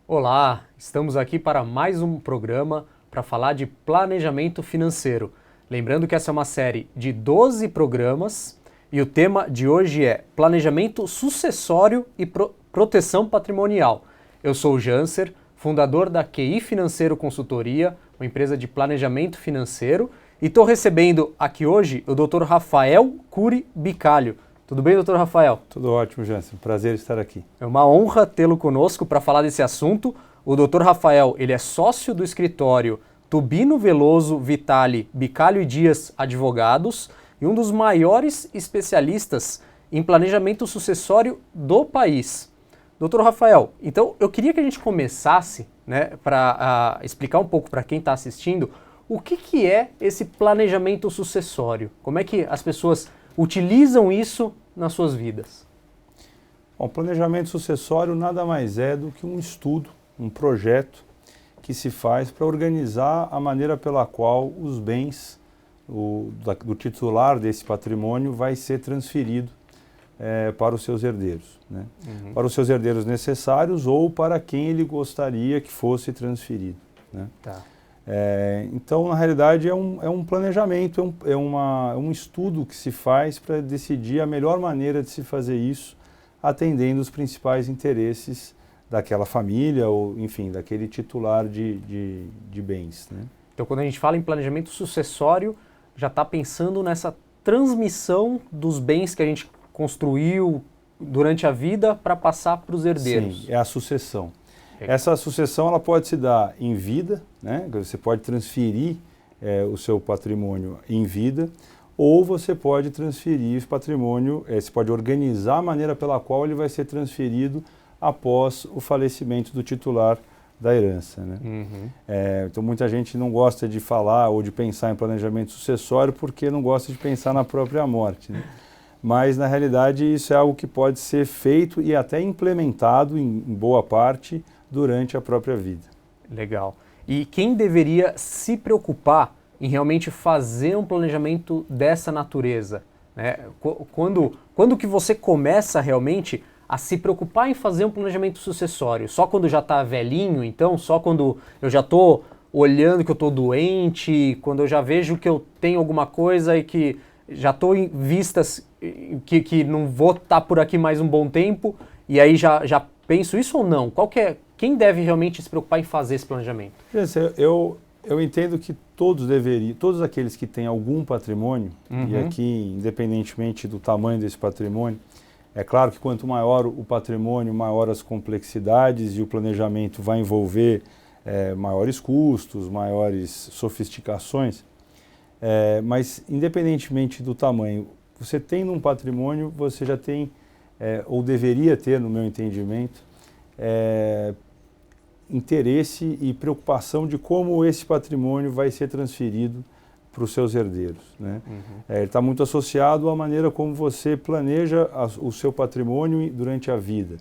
Olá, estamos aqui para mais um programa para falar de planejamento financeiro. Lembrando que essa é uma série de 12 programas e o tema de hoje é planejamento sucessório e proteção patrimonial. Eu sou o Janser, fundador da QI Financeiro Consultoria, uma empresa de planejamento financeiro, e estou recebendo aqui hoje o Dr. Rafael Cury Bicalho. Tudo bem, doutor Rafael? Tudo ótimo, Jansen. Prazer estar aqui. É uma honra tê-lo conosco para falar desse assunto. O doutor Rafael, ele é sócio do escritório Tubino Veloso Vitali Bicalho e Dias Advogados e um dos maiores especialistas em planejamento sucessório do país. Doutor Rafael, então eu queria que a gente começasse, para explicar um pouco para quem está assistindo o que é esse planejamento sucessório. Como é que as pessoas utilizam isso nas suas vidas? Bom, planejamento sucessório nada mais é do que um estudo, um projeto que se faz para organizar a maneira pela qual os bens do titular desse patrimônio vai ser transferido para os seus herdeiros, né? Para os seus herdeiros necessários ou para quem ele gostaria que fosse transferido, né? Tá. Então, na realidade, é um planejamento, é um estudo que se faz para decidir a melhor maneira de se fazer isso, atendendo os principais interesses daquela família ou, enfim, daquele titular de bens, né? Então, quando a gente fala em planejamento sucessório, já está pensando nessa transmissão dos bens que a gente construiu durante a vida para passar para os herdeiros. Sim, é a sucessão. Essa sucessão ela pode se dar em vida, né? Você pode transferir o seu patrimônio em vida, ou você pode transferir esse patrimônio, você pode organizar a maneira pela qual ele vai ser transferido após o falecimento do titular da herança, né? Então muita gente não gosta de falar ou de pensar em planejamento sucessório porque não gosta de pensar na própria morte, né? Mas na realidade isso é algo que pode ser feito e até implementado em boa parte durante a própria vida. Legal. E quem deveria se preocupar em realmente fazer um planejamento dessa natureza, né? Quando que você começa realmente a se preocupar em fazer um planejamento sucessório? Só quando já está velhinho, então? Só quando eu já estou olhando que eu estou doente, quando eu já vejo que eu tenho alguma coisa e que já estou em vistas que não vou estar por aqui mais um bom tempo, e aí já penso isso ou não? Quem deve realmente se preocupar em fazer esse planejamento? Eu entendo que todos aqueles que têm algum patrimônio, e aqui, independentemente do tamanho desse patrimônio, é claro que quanto maior o patrimônio, maior as complexidades, e o planejamento vai envolver maiores custos, maiores sofisticações, mas independentemente do tamanho, você tem um patrimônio, você já tem, ou deveria ter, no meu entendimento, interesse e preocupação de como esse patrimônio vai ser transferido para os seus herdeiros, né? Ele está muito associado à maneira como você planeja o seu patrimônio durante a vida,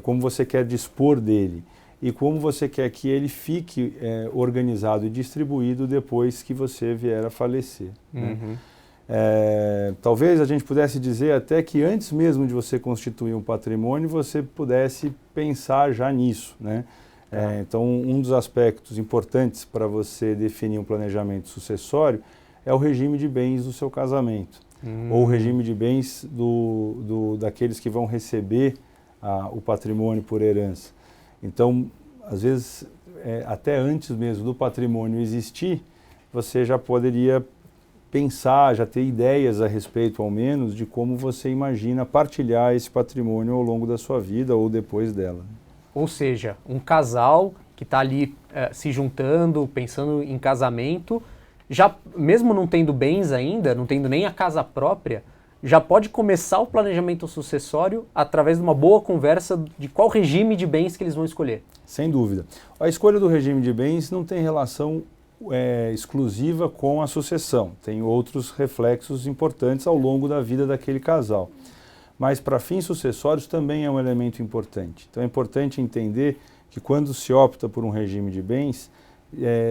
como você quer dispor dele e como você quer que ele fique organizado e distribuído depois que você vier a falecer, né? Talvez a gente pudesse dizer até que antes mesmo de você constituir um patrimônio, você pudesse pensar já nisso, né? Então, um dos aspectos importantes para você definir um planejamento sucessório é o regime de bens do seu casamento, ou o regime de bens daqueles que vão receber o patrimônio por herança. Então, às vezes, até antes mesmo do patrimônio existir, você já poderia pensar, já ter ideias a respeito, ao menos, de como você imagina partilhar esse patrimônio ao longo da sua vida ou depois dela. Ou seja, um casal que está ali se juntando, pensando em casamento, já mesmo não tendo bens ainda, não tendo nem a casa própria, já pode começar o planejamento sucessório através de uma boa conversa de qual regime de bens que eles vão escolher. Sem dúvida. A escolha do regime de bens não tem relação exclusiva com a sucessão. Tem outros reflexos importantes ao longo da vida daquele casal. Mas para fins sucessórios também é um elemento importante. Então é importante entender que quando se opta por um regime de bens,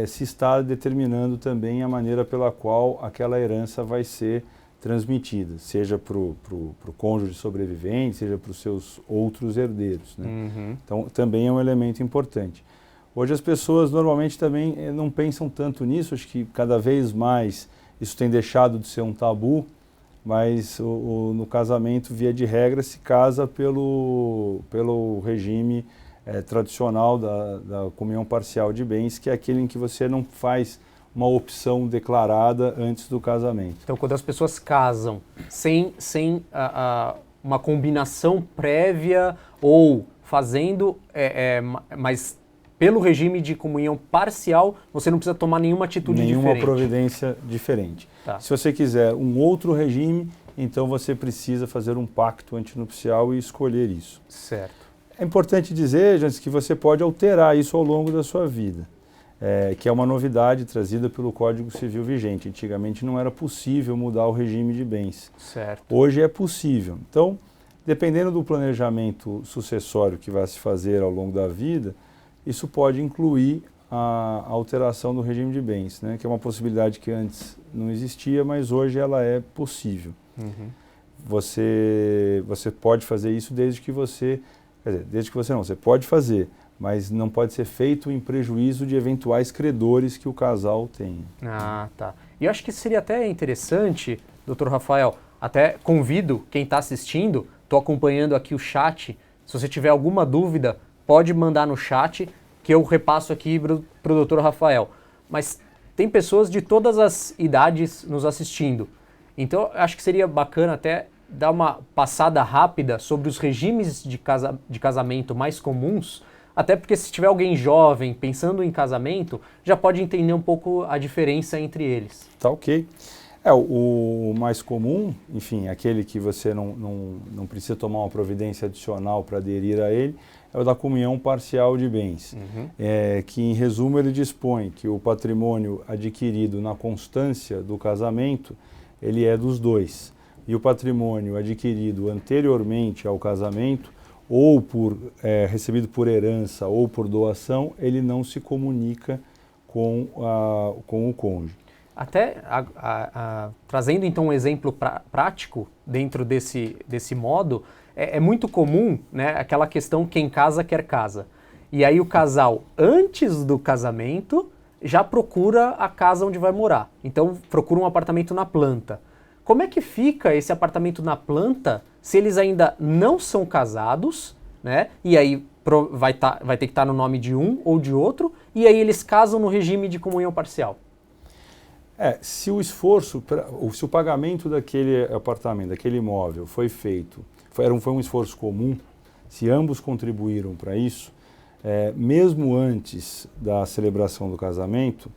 se está determinando também a maneira pela qual aquela herança vai ser transmitida, seja para o cônjuge sobrevivente, seja para os seus outros herdeiros, né? Uhum. Então, também é um elemento importante. Hoje as pessoas normalmente também não pensam tanto nisso, acho que cada vez mais isso tem deixado de ser um tabu, mas no casamento, via de regra, se casa pelo regime tradicional da comunhão parcial de bens, que é aquele em que você não faz uma opção declarada antes do casamento. Então, quando as pessoas casam sem uma combinação prévia ou fazendo, mas pelo regime de comunhão parcial, você não precisa tomar nenhuma atitude diferente. Nenhuma providência diferente. Tá. Se você quiser um outro regime, então você precisa fazer um pacto antinupcial e escolher isso. Certo. É importante dizer, Jantes, que você pode alterar isso ao longo da sua vida, que é uma novidade trazida pelo Código Civil vigente. Antigamente não era possível mudar o regime de bens. Certo. Hoje é possível. Então, dependendo do planejamento sucessório que vai se fazer ao longo da vida, isso pode incluir a alteração do regime de bens, né, que é uma possibilidade que antes não existia, mas hoje ela é possível. Uhum. Você pode fazer isso desde que você pode fazer, mas não pode ser feito em prejuízo de eventuais credores que o casal tenha. Ah, tá. E eu acho que seria até interessante, doutor Rafael, até convido quem está assistindo, estou acompanhando aqui o chat, se você tiver alguma dúvida, pode mandar no chat, que eu repasso aqui para o doutor Rafael. Mas tem pessoas de todas as idades nos assistindo, então acho que seria bacana até dar uma passada rápida sobre os regimes de casamento mais comuns, até porque se tiver alguém jovem pensando em casamento, já pode entender um pouco a diferença entre eles. Tá ok. O mais comum, enfim, aquele que você não precisa tomar uma providência adicional para aderir a ele, é o da comunhão parcial de bens, que em resumo ele dispõe que o patrimônio adquirido na constância do casamento, ele é dos dois. E o patrimônio adquirido anteriormente ao casamento, ou recebido por herança ou por doação, ele não se comunica com o cônjuge. Até trazendo então um exemplo prático dentro desse modo, é muito comum, né, aquela questão quem casa quer casa. E aí o casal, antes do casamento, já procura a casa onde vai morar. Então procura um apartamento na planta. Como é que fica esse apartamento na planta se eles ainda não são casados, né? E aí vai ter que estar no nome de um ou de outro, e aí eles casam no regime de comunhão parcial? Se o pagamento daquele apartamento, daquele imóvel foi feito, foi um esforço comum, se ambos contribuíram para isso, mesmo antes da celebração do casamento,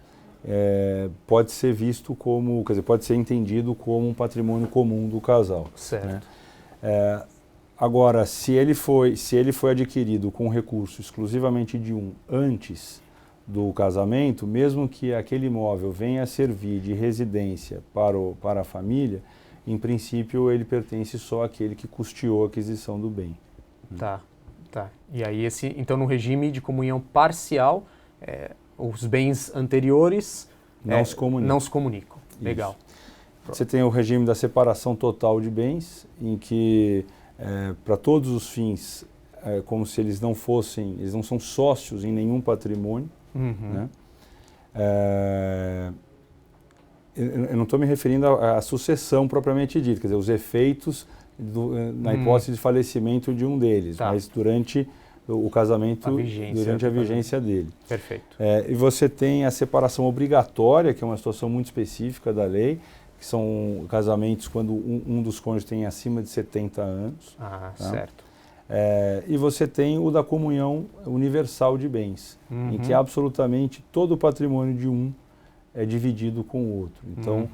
pode ser visto como, pode ser entendido como um patrimônio comum do casal. Certo. Né? Agora, se ele foi adquirido com recurso exclusivamente de um antes do casamento, mesmo que aquele imóvel venha a servir de residência para a família, em princípio ele pertence só àquele que custeou a aquisição do bem. Tá. E aí então no regime de comunhão parcial, os bens anteriores não se comunicam. Legal. Você tem o regime da separação total de bens, em que para todos os fins, como se eles não são sócios em nenhum patrimônio. Né? Eu não estou me referindo à sucessão propriamente dita, quer dizer, os efeitos na hipótese de falecimento de um deles, mas durante o casamento, durante a vigência dele. Perfeito. E você tem a separação obrigatória, que é uma situação muito específica da lei, que são casamentos quando um dos cônjuges tem acima de 70 anos. Ah, tá? Certo. E você tem o da comunhão universal de bens, em que absolutamente todo o patrimônio de um é dividido com o outro. Então,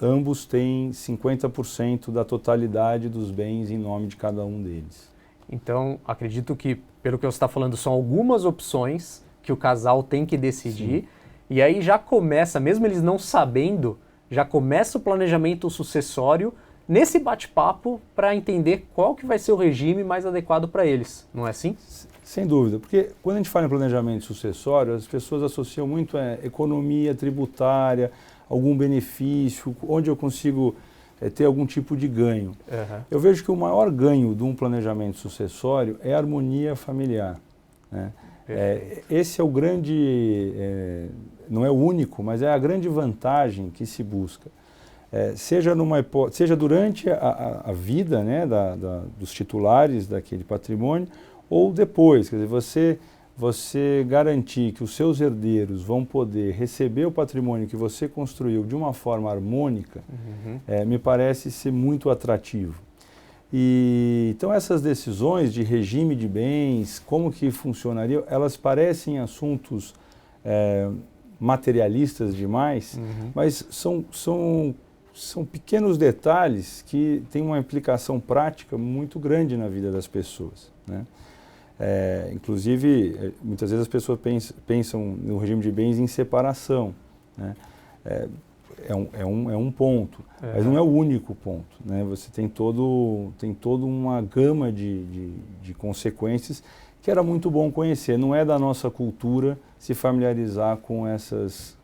ambos têm 50% da totalidade dos bens em nome de cada um deles. Então, acredito que, pelo que você está falando, são algumas opções que o casal tem que decidir. Sim. E aí já começa, mesmo eles não sabendo, já começa o planejamento sucessório nesse bate-papo para entender qual que vai ser o regime mais adequado para eles, não é assim? Sem dúvida, porque quando a gente fala em planejamento sucessório, as pessoas associam muito a economia tributária, algum benefício, onde eu consigo ter algum tipo de ganho. Eu vejo que o maior ganho de um planejamento sucessório é a harmonia familiar, né? Esse é o grande, não é o único, mas é a grande vantagem que se busca. Seja durante a vida, né, dos titulares daquele patrimônio, ou depois, quer dizer, você garantir que os seus herdeiros vão poder receber o patrimônio que você construiu de uma forma harmônica, me parece ser muito atrativo. Então essas decisões de regime de bens, como que funcionariam, elas parecem assuntos materialistas demais, mas são pequenos detalhes que têm uma implicação prática muito grande na vida das pessoas, né? Inclusive, muitas vezes as pessoas pensam no regime de bens em separação, né? É um ponto, mas não é o único ponto, né? Você tem toda uma gama de consequências que era muito bom conhecer. Não é da nossa cultura se familiarizar com essas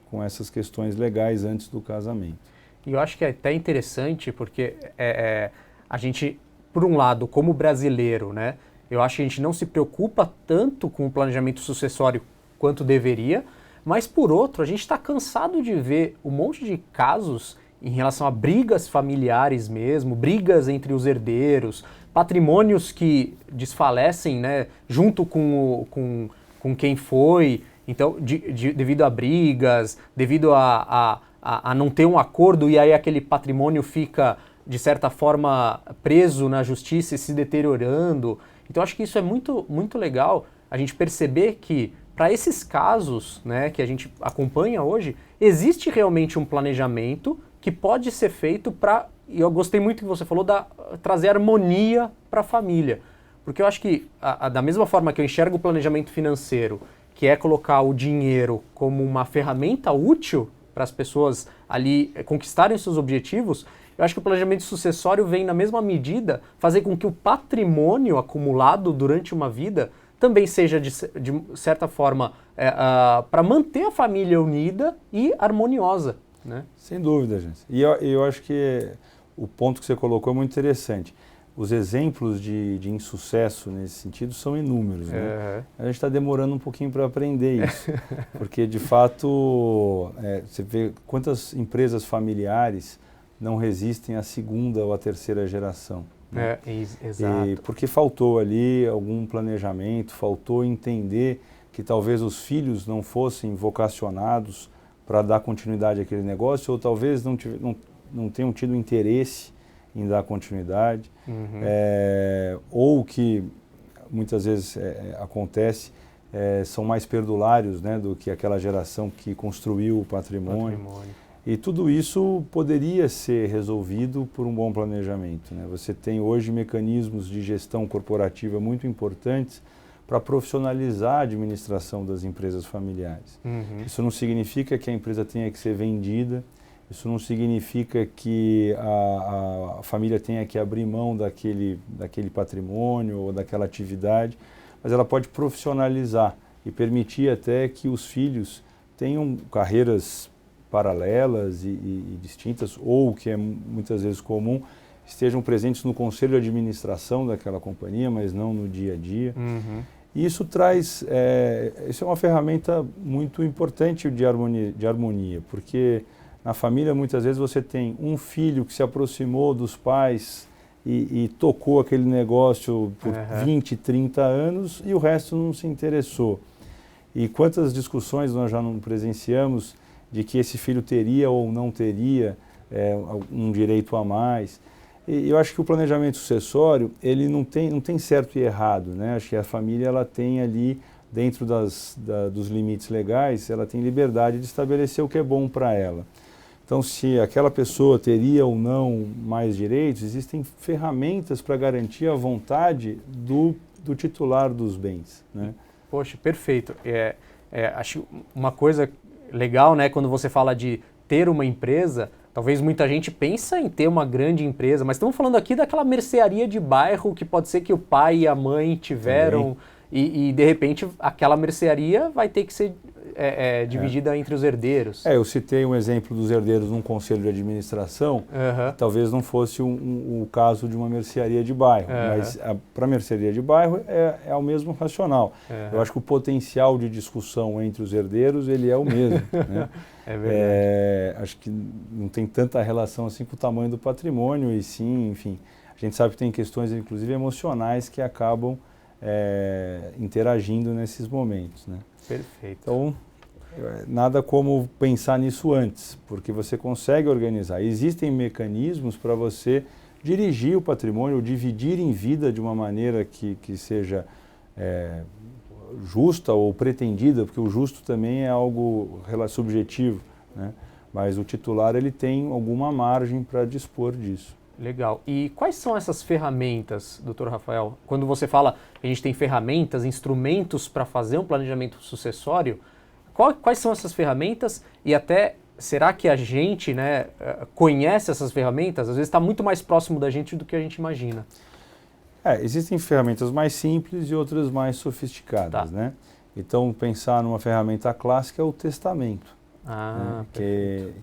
questões legais antes do casamento. E eu acho que é até interessante porque a gente, por um lado, como brasileiro, né, eu acho que a gente não se preocupa tanto com o planejamento sucessório quanto deveria, mas por outro, a gente está cansado de ver um monte de casos em relação a brigas familiares mesmo, brigas entre os herdeiros, patrimônios que desfalecem, né, junto com quem foi, então, devido a brigas, devido a não ter um acordo, e aí aquele patrimônio fica, de certa forma, preso na justiça e se deteriorando. Então, acho que isso é muito, muito legal, a gente perceber que, para esses casos, né, que a gente acompanha hoje, existe realmente um planejamento que pode ser feito para, e eu gostei muito que você falou, trazer harmonia para a família. Porque eu acho que, da mesma forma que eu enxergo o planejamento financeiro, que é colocar o dinheiro como uma ferramenta útil para as pessoas ali conquistarem seus objetivos, eu acho que o planejamento sucessório vem, na mesma medida, fazer com que o patrimônio acumulado durante uma vida também seja, de certa forma, para manter a família unida e harmoniosa, né? Sem dúvida, gente. E eu acho que o ponto que você colocou é muito interessante. Os exemplos de insucesso nesse sentido são inúmeros, né? A gente está demorando um pouquinho para aprender isso, porque, de fato, você vê quantas empresas familiares não resistem à segunda ou à terceira geração, né? Exato. Porque faltou ali algum planejamento, faltou entender que talvez os filhos não fossem vocacionados para dar continuidade àquele negócio, ou talvez não tenham tido interesse em dar continuidade, ou que muitas vezes acontece, são mais perdulários, né, do que aquela geração que construiu o patrimônio. E tudo isso poderia ser resolvido por um bom planejamento, né? Você tem hoje mecanismos de gestão corporativa muito importantes para profissionalizar a administração das empresas familiares. Isso não significa que a empresa tenha que ser vendida, isso não significa que a família tenha que abrir mão daquele patrimônio ou daquela atividade, mas ela pode profissionalizar e permitir até que os filhos tenham carreiras paralelas e distintas, ou, que é muitas vezes comum, estejam presentes no conselho de administração daquela companhia, mas não no dia a dia. E isso isso é uma ferramenta muito importante de harmonia, porque na família, muitas vezes, você tem um filho que se aproximou dos pais e tocou aquele negócio por 20, 30 anos e o resto não se interessou. E quantas discussões nós já não presenciamos de que esse filho teria ou não teria um direito a mais. E eu acho que o planejamento sucessório, ele não tem certo e errado, né? Acho que a família, ela tem ali, dentro dos limites legais, ela tem liberdade de estabelecer o que é bom para ela. Então, se aquela pessoa teria ou não mais direitos, existem ferramentas para garantir a vontade do titular dos bens, né? Poxa, perfeito. Acho uma coisa legal, né, quando você fala de ter uma empresa, talvez muita gente pensa em ter uma grande empresa, mas estamos falando aqui daquela mercearia de bairro que pode ser que o pai e a mãe tiveram e de repente aquela mercearia vai ter que ser dividida entre os herdeiros. Eu citei um exemplo dos herdeiros num conselho de administração, talvez não fosse o caso de uma mercearia de bairro, mas para a mercearia de bairro é o mesmo racional. Eu acho que o potencial de discussão entre os herdeiros ele é o mesmo. Né? É verdade. Acho que não tem tanta relação assim com o tamanho do patrimônio e sim, enfim, a gente sabe que tem questões inclusive emocionais que acabam interagindo nesses momentos. Né? Perfeito. Então, nada como pensar nisso antes, porque você consegue organizar. Existem mecanismos para você dirigir o patrimônio, ou dividir em vida de uma maneira que seja justa ou pretendida, porque o justo também é algo subjetivo, né? Mas o titular ele tem alguma margem para dispor disso. Legal. E quais são essas ferramentas, doutor Rafael? Quando você fala que a gente tem ferramentas, instrumentos para fazer um planejamento sucessório, quais são essas ferramentas e até será que a gente conhece essas ferramentas? Às vezes está muito mais próximo da gente do que a gente imagina. Existem ferramentas mais simples e outras mais sofisticadas. Né? Então, pensar numa ferramenta clássica é o testamento,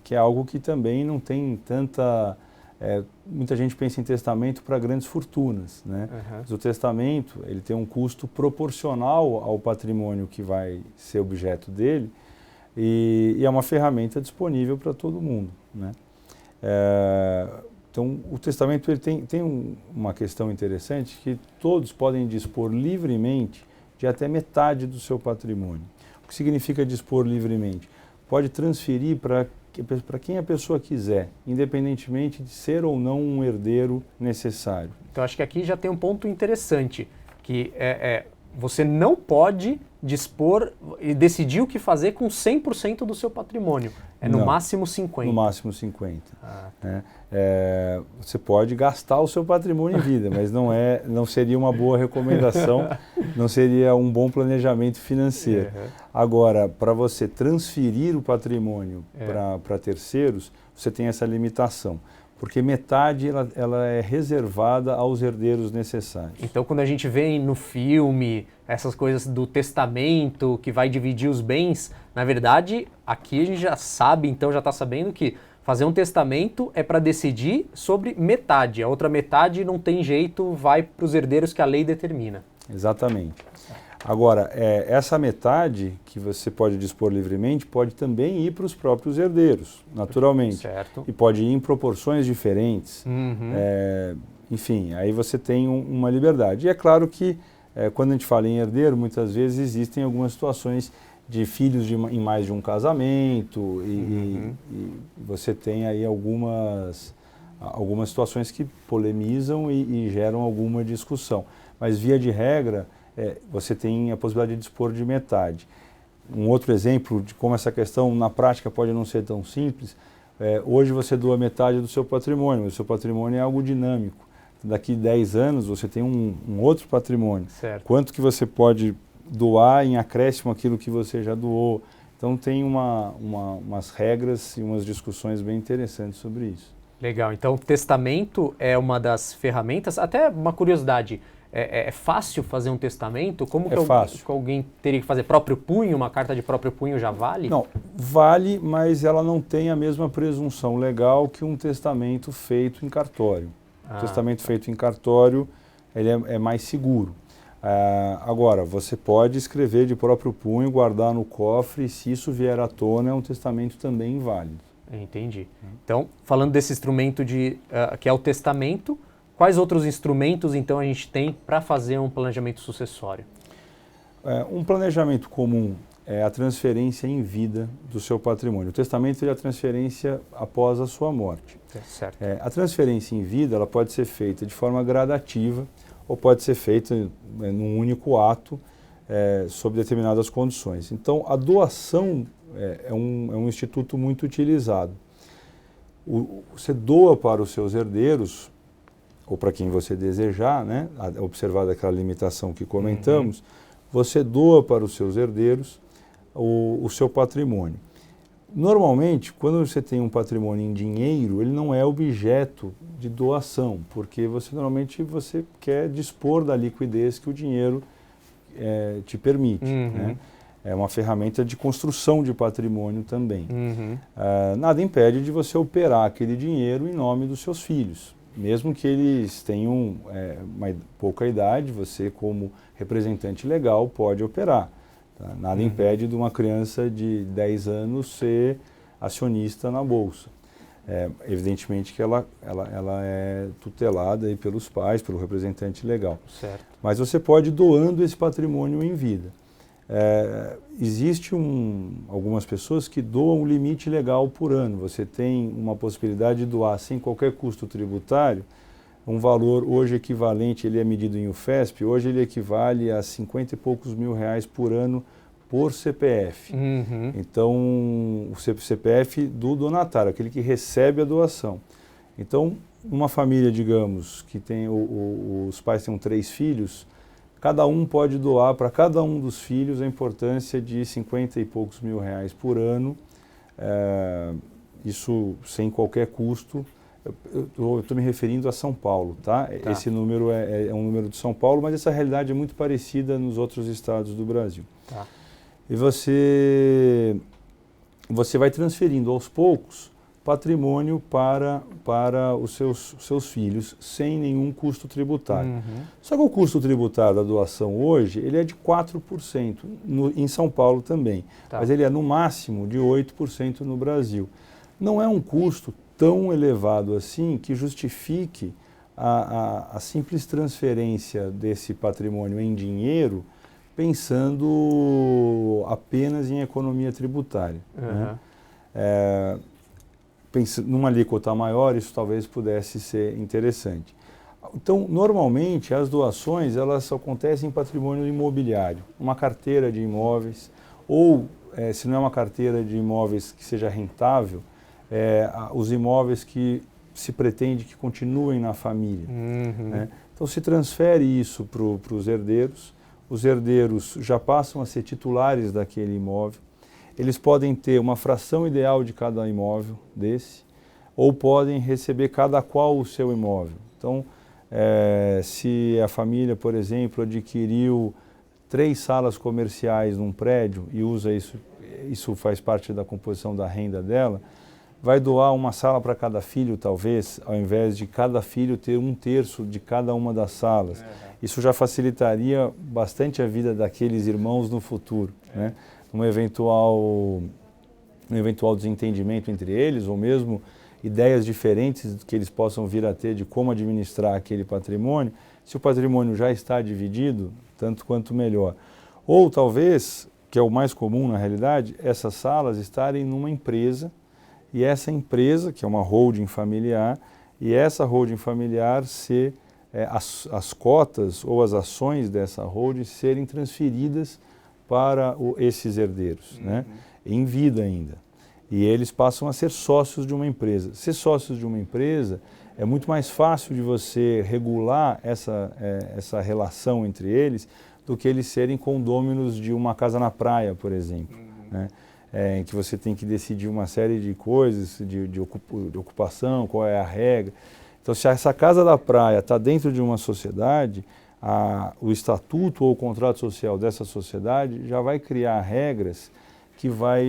que é algo que também não tem tanta... muita gente pensa em testamento para grandes fortunas, né? Mas o testamento ele tem um custo proporcional ao patrimônio que vai ser objeto dele e é uma ferramenta disponível para todo mundo, né? Então o testamento ele tem uma questão interessante que todos podem dispor livremente de até metade do seu patrimônio. O que significa dispor livremente? Pode transferir para quem a pessoa quiser, independentemente de ser ou não um herdeiro necessário. Então acho que aqui já tem um ponto interessante, que você não pode dispor e decidir o que fazer com 100% do seu patrimônio. No máximo 50%. No máximo 50%. Né? Você pode gastar o seu patrimônio em vida, mas não seria uma boa recomendação, não seria um bom planejamento financeiro. Agora, para você transferir o patrimônio para terceiros, você tem essa limitação. Porque metade ela é reservada aos herdeiros necessários. Então, quando a gente vê no filme essas coisas do testamento que vai dividir os bens, na verdade, aqui a gente já sabe, então já está sabendo que fazer um testamento é para decidir sobre metade. A outra metade não tem jeito, vai para os herdeiros que a lei determina. Exatamente. Agora, essa metade que você pode dispor livremente pode também ir para os próprios herdeiros, naturalmente. Certo. E pode ir em proporções diferentes. Enfim, aí você tem uma liberdade. E é claro que, quando a gente fala em herdeiro, muitas vezes existem algumas situações de filhos em mais de um casamento e você tem aí algumas situações que polemizam e geram alguma discussão. Mas, via de regra, você tem a possibilidade de dispor de metade. Um outro exemplo de como essa questão na prática pode não ser tão simples, hoje você doa metade do seu patrimônio, o seu patrimônio é algo dinâmico. Daqui 10 anos você tem um outro patrimônio. Certo. Quanto que você pode doar em acréscimo aquilo que você já doou? Então tem umas regras e umas discussões bem interessantes sobre isso. Legal, então o testamento é uma das ferramentas, até uma curiosidade, é fácil fazer um testamento? Como que alguém teria que fazer? Próprio punho? Uma carta de próprio punho já vale? Não, vale, mas ela não tem a mesma presunção legal que um testamento feito em cartório. O testamento feito em cartório ele é mais seguro. Agora, você pode escrever de próprio punho, guardar no cofre, e se isso vier à tona, é um testamento também válido. Entendi. Então, falando desse instrumento que é o testamento, quais outros instrumentos, então, a gente tem para fazer um planejamento sucessório? Um planejamento comum é a transferência em vida do seu patrimônio. O testamento é a transferência após a sua morte. Certo. A transferência em vida ela pode ser feita de forma gradativa ou pode ser feita num único ato sob determinadas condições. Então, a doação é um instituto muito utilizado. Você doa para os seus herdeiros, ou para quem você desejar, né, observada aquela limitação que comentamos, você doa para os seus herdeiros o seu patrimônio. Normalmente, quando você tem um patrimônio em dinheiro, ele não é objeto de doação, porque normalmente você quer dispor da liquidez que o dinheiro te permite. Né? É uma ferramenta de construção de patrimônio também. Nada impede de você operar aquele dinheiro em nome dos seus filhos. Mesmo que eles tenham uma pouca idade, você como representante legal pode operar. Tá? Nada impede de uma criança de 10 anos ser acionista na Bolsa. Evidentemente que ela é tutelada aí pelos pais, pelo representante legal. Certo. Mas você pode ir doando esse patrimônio em vida. Existe algumas pessoas que doam um limite legal por ano. Você tem uma possibilidade de doar sem qualquer custo tributário, um valor hoje equivalente, ele é medido em UFESP, hoje ele equivale a 50 e poucos mil reais por ano por CPF. Então, o CPF do donatário, aquele que recebe a doação. Então, uma família, digamos, que tem os pais têm 3 filhos, cada um pode doar para cada um dos filhos a importância de 50 e poucos mil reais por ano, isso sem qualquer custo. Eu estou me referindo a São Paulo, tá? Esse número é um número de São Paulo, mas essa realidade é muito parecida nos outros estados do Brasil. Tá. E você vai transferindo aos poucos patrimônio para os seus filhos sem nenhum custo tributário. Só que o custo tributário da doação hoje, ele é de 4%, em São Paulo também, mas ele é no máximo de 8% no Brasil. Não é um custo tão elevado assim que justifique a simples transferência desse patrimônio em dinheiro pensando apenas em economia tributária. Né? Numa alíquota maior, isso talvez pudesse ser interessante. Então, normalmente, as doações elas acontecem em patrimônio imobiliário, uma carteira de imóveis, ou, se não é uma carteira de imóveis que seja rentável, os imóveis que se pretende que continuem na família. Né? Então, se transfere isso para os herdeiros já passam a ser titulares daquele imóvel, eles podem ter uma fração ideal de cada imóvel desse, ou podem receber cada qual o seu imóvel. Então, se a família, por exemplo, adquiriu 3 salas comerciais num prédio e usa isso faz parte da composição da renda dela, vai doar uma sala para cada filho, talvez, ao invés de cada filho ter 1/3 de cada uma das salas. Isso já facilitaria bastante a vida daqueles irmãos no futuro. Né? Um eventual desentendimento entre eles, ou mesmo ideias diferentes que eles possam vir a ter de como administrar aquele patrimônio, se o patrimônio já está dividido, tanto quanto melhor. Ou talvez, que é o mais comum na realidade, essas salas estarem numa empresa, e essa empresa, que é uma holding familiar, e essa holding familiar ser as cotas ou as ações dessa holding serem transferidas para esses herdeiros, né? Em vida ainda. E eles passam a ser sócios de uma empresa. Ser sócios de uma empresa é muito mais fácil de você regular essa relação entre eles do que eles serem condôminos de uma casa na praia, por exemplo. Né? Em que você tem que decidir uma série de coisas, de ocupação, qual é a regra. Então, se essa casa da praia está dentro de uma sociedade, o estatuto ou o contrato social dessa sociedade já vai criar regras que vai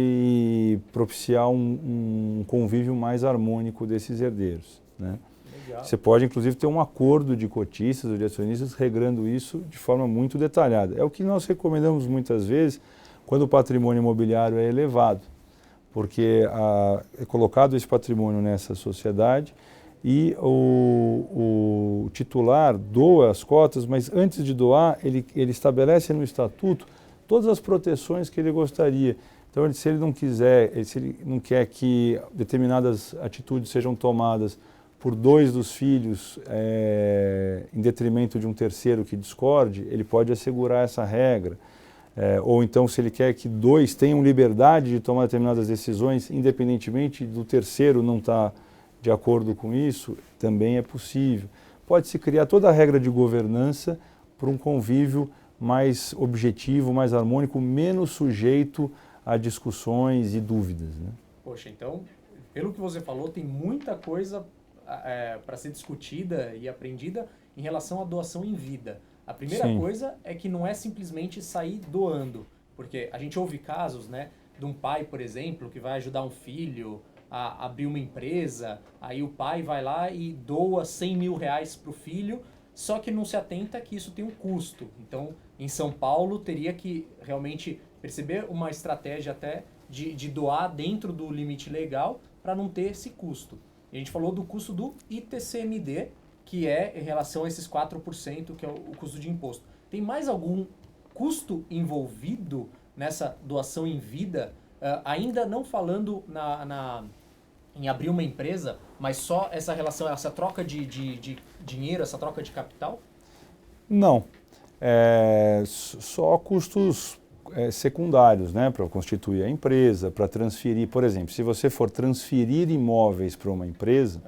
propiciar um convívio mais harmônico desses herdeiros. Né? Você pode, inclusive, ter um acordo de cotistas ou de acionistas regrando isso de forma muito detalhada. É o que nós recomendamos muitas vezes quando o patrimônio imobiliário é elevado, porque é colocado esse patrimônio nessa sociedade e o titular doa as cotas, mas antes de doar, ele estabelece no estatuto todas as proteções que ele gostaria. Então, se ele não quer que determinadas atitudes sejam tomadas por 2 dos filhos em detrimento de um terceiro que discorde, ele pode assegurar essa regra. Ou então, se ele quer que 2 tenham liberdade de tomar determinadas decisões, independentemente do terceiro não estar de acordo com isso, também é possível. Pode-se criar toda a regra de governança para um convívio mais objetivo, mais harmônico, menos sujeito a discussões e dúvidas. Né? Poxa, então, pelo que você falou, tem muita coisa para ser discutida e aprendida em relação à doação em vida. A primeira Sim. coisa é que não é simplesmente sair doando, porque a gente ouve casos, né, de um pai, por exemplo, que vai ajudar um filho a abrir uma empresa, aí o pai vai lá e doa 100 mil reais para o filho, só que não se atenta que isso tem um custo. Então, em São Paulo, teria que realmente perceber uma estratégia até de doar dentro do limite legal para não ter esse custo. E a gente falou do custo do ITCMD, que é em relação a esses 4%, que é o custo de imposto. Tem mais algum custo envolvido nessa doação em vida? Ainda não falando em abrir uma empresa, mas só essa relação, essa troca de dinheiro, essa troca de capital? Não. Só custos secundários, né, para constituir a empresa, para transferir, por exemplo, se você for transferir imóveis para uma empresa,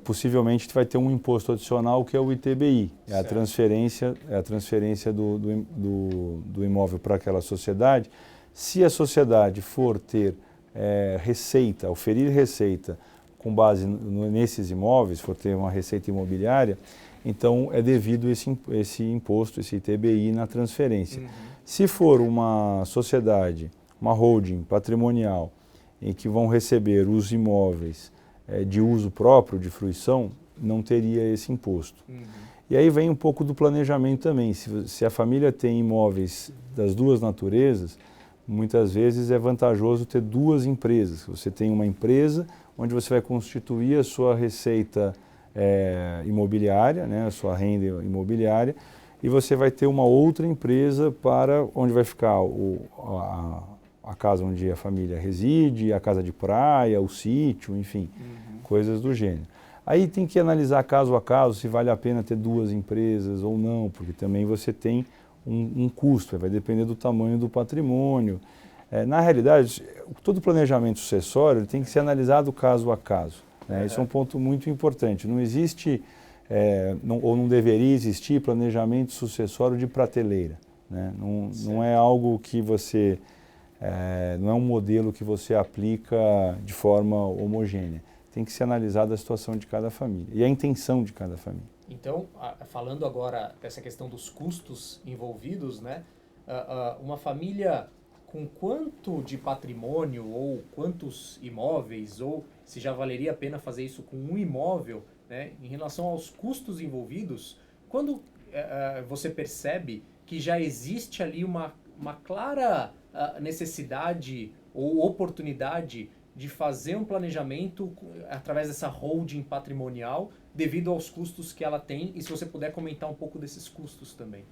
possivelmente vai ter um imposto adicional que é o ITBI, é a transferência do imóvel para aquela sociedade. Se a sociedade for ter receita, oferir receita com base nesses imóveis, for ter uma receita imobiliária, então é devido esse imposto, esse ITBI na transferência. Se for uma sociedade, uma holding patrimonial, em que vão receber os imóveis de uso próprio, de fruição, não teria esse imposto. E aí vem um pouco do planejamento também. Se a família tem imóveis das duas naturezas, muitas vezes é vantajoso ter duas empresas. Você tem uma empresa onde você vai constituir a sua receita imobiliária, né, a sua renda imobiliária, e você vai ter uma outra empresa para onde vai ficar a casa onde a família reside, a casa de praia, o sítio, enfim, coisas do gênero. Aí tem que analisar caso a caso se vale a pena ter duas empresas ou não, porque também você tem um custo, vai depender do tamanho do patrimônio. Na realidade, todo planejamento sucessório ele tem que ser analisado caso a caso. Né? Isso é um ponto muito importante. Não existe, ou não deveria existir, planejamento sucessório de prateleira. Né? Não é algo que você... não é um modelo que você aplica de forma homogênea. Tem que ser analisada a situação de cada família e a intenção de cada família. Então, falando agora dessa questão dos custos envolvidos, né? Uma família com quanto de patrimônio ou quantos imóveis, ou se já valeria a pena fazer isso com um imóvel, né? Em relação aos custos envolvidos, quando você percebe que já existe ali uma clara necessidade ou oportunidade de fazer um planejamento através dessa holding patrimonial devido aos custos que ela tem, e se você puder comentar um pouco desses custos também.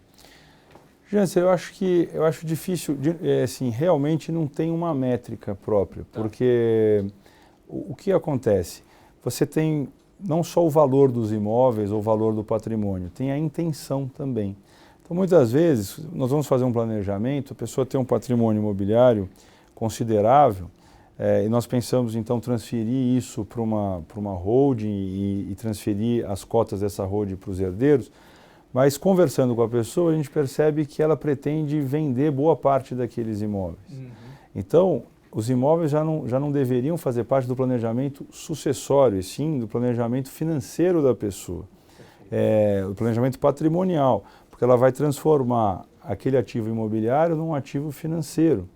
Jansen, eu acho difícil, assim, realmente não tem uma métrica própria, porque o que acontece? Você tem não só o valor dos imóveis ou o valor do patrimônio, tem a intenção também. Então, muitas vezes, nós vamos fazer um planejamento, a pessoa tem um patrimônio imobiliário considerável, e nós pensamos, então, transferir isso para uma holding e transferir as cotas dessa holding para os herdeiros, mas conversando com a pessoa, a gente percebe que ela pretende vender boa parte daqueles imóveis. Então, os imóveis já não deveriam fazer parte do planejamento sucessório, e sim do planejamento financeiro da pessoa, o planejamento patrimonial, porque ela vai transformar aquele ativo imobiliário num ativo financeiro.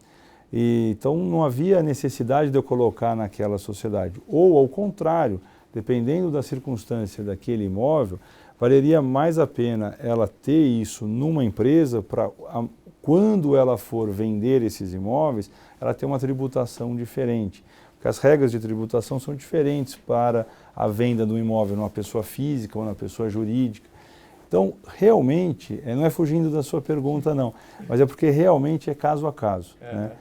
Então, não havia necessidade de eu colocar naquela sociedade. Ou, ao contrário, dependendo da circunstância daquele imóvel, valeria mais a pena ela ter isso numa empresa para, quando ela for vender esses imóveis, ela ter uma tributação diferente. Porque as regras de tributação são diferentes para a venda do imóvel numa pessoa física ou na pessoa jurídica. Então, realmente, não é fugindo da sua pergunta, não, mas é porque realmente é caso a caso. Né?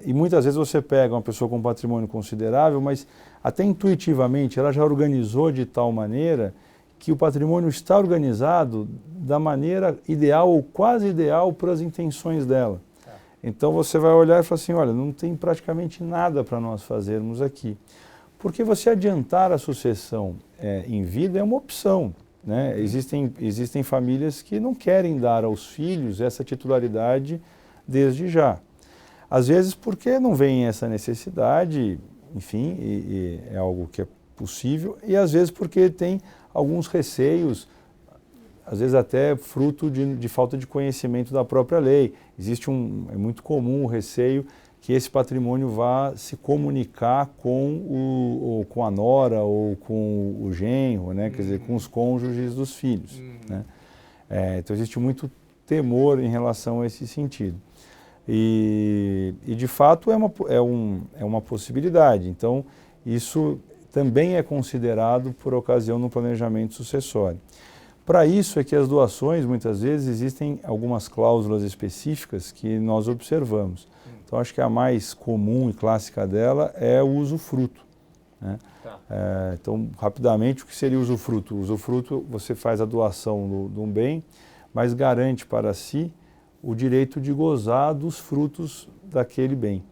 E muitas vezes você pega uma pessoa com um patrimônio considerável, mas até intuitivamente ela já organizou de tal maneira que o patrimônio está organizado da maneira ideal ou quase ideal para as intenções dela. Então você vai olhar e falar assim, olha, não tem praticamente nada para nós fazermos aqui. Porque você adiantar a sucessão em vida é uma opção. Né? Existem famílias que não querem dar aos filhos essa titularidade desde já. Às vezes porque não vem essa necessidade, enfim, e é algo que é possível, e às vezes porque tem alguns receios às vezes até fruto de falta de conhecimento da própria lei. É muito comum o receio que esse patrimônio vá se comunicar com a nora ou com o genro, né? Quer dizer, com os cônjuges dos filhos. Né? Então existe muito temor em relação a esse sentido. E de fato é uma possibilidade. Então isso também é considerado por ocasião no planejamento sucessório. Para isso é que as doações, muitas vezes, existem algumas cláusulas específicas que nós observamos. Então, acho que a mais comum e clássica dela é o usufruto. Né? Tá. Então, rapidamente, o que seria o usufruto? O usufruto, você faz a doação de um bem, mas garante para si o direito de gozar dos frutos daquele bem.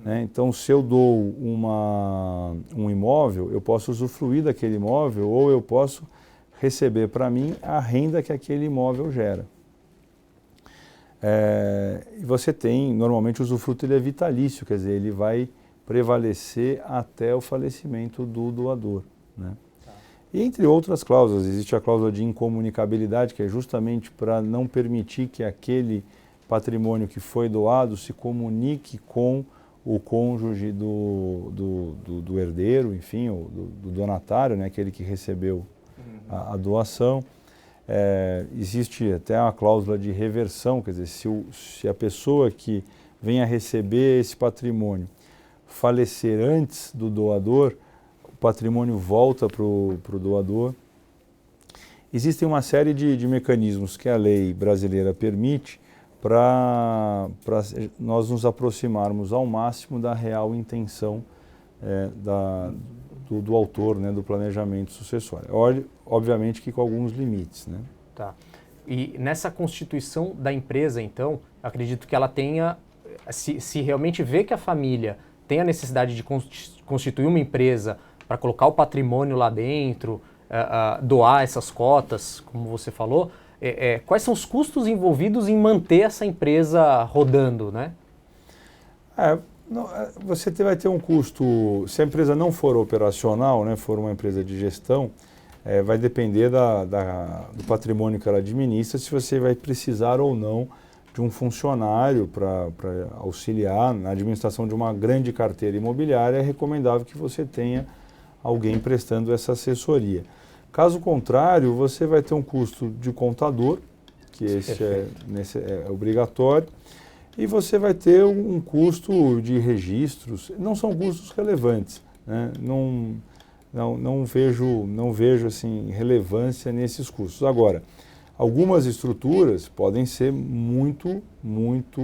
Né? Então, se eu dou um imóvel, eu posso usufruir daquele imóvel ou eu posso receber para mim a renda que aquele imóvel gera. E você tem, normalmente o usufruto ele é vitalício, quer dizer, ele vai prevalecer até o falecimento do doador. Né? Tá. E entre outras cláusulas, existe a cláusula de incomunicabilidade, que é justamente para não permitir que aquele patrimônio que foi doado se comunique com o cônjuge do herdeiro, enfim, do donatário, né, aquele que recebeu a doação. Existe até uma cláusula de reversão, quer dizer, se a pessoa que vem a receber esse patrimônio falecer antes do doador, o patrimônio volta para o doador. Existem uma série de mecanismos que a lei brasileira permite para nós nos aproximarmos ao máximo da real intenção do autor, né, do planejamento sucessório. Obviamente que com alguns limites. Né? Tá. E nessa constituição da empresa, então, acredito que ela tenha, se realmente vê que a família tem a necessidade de constituir uma empresa para colocar o patrimônio lá dentro, doar essas cotas, como você falou, quais são os custos envolvidos em manter essa empresa rodando, né? Você vai ter um custo, se a empresa não for operacional, né, for uma empresa de gestão, vai depender do patrimônio que ela administra, se você vai precisar ou não de um funcionário para auxiliar na administração de uma grande carteira imobiliária. É recomendável que você tenha alguém prestando essa assessoria. Caso contrário, você vai ter um custo de contador, que esse é obrigatório, e você vai ter um custo de registros. Não são custos relevantes, né? Não vejo assim, relevância nesses custos. Agora, algumas estruturas podem ser muito, muito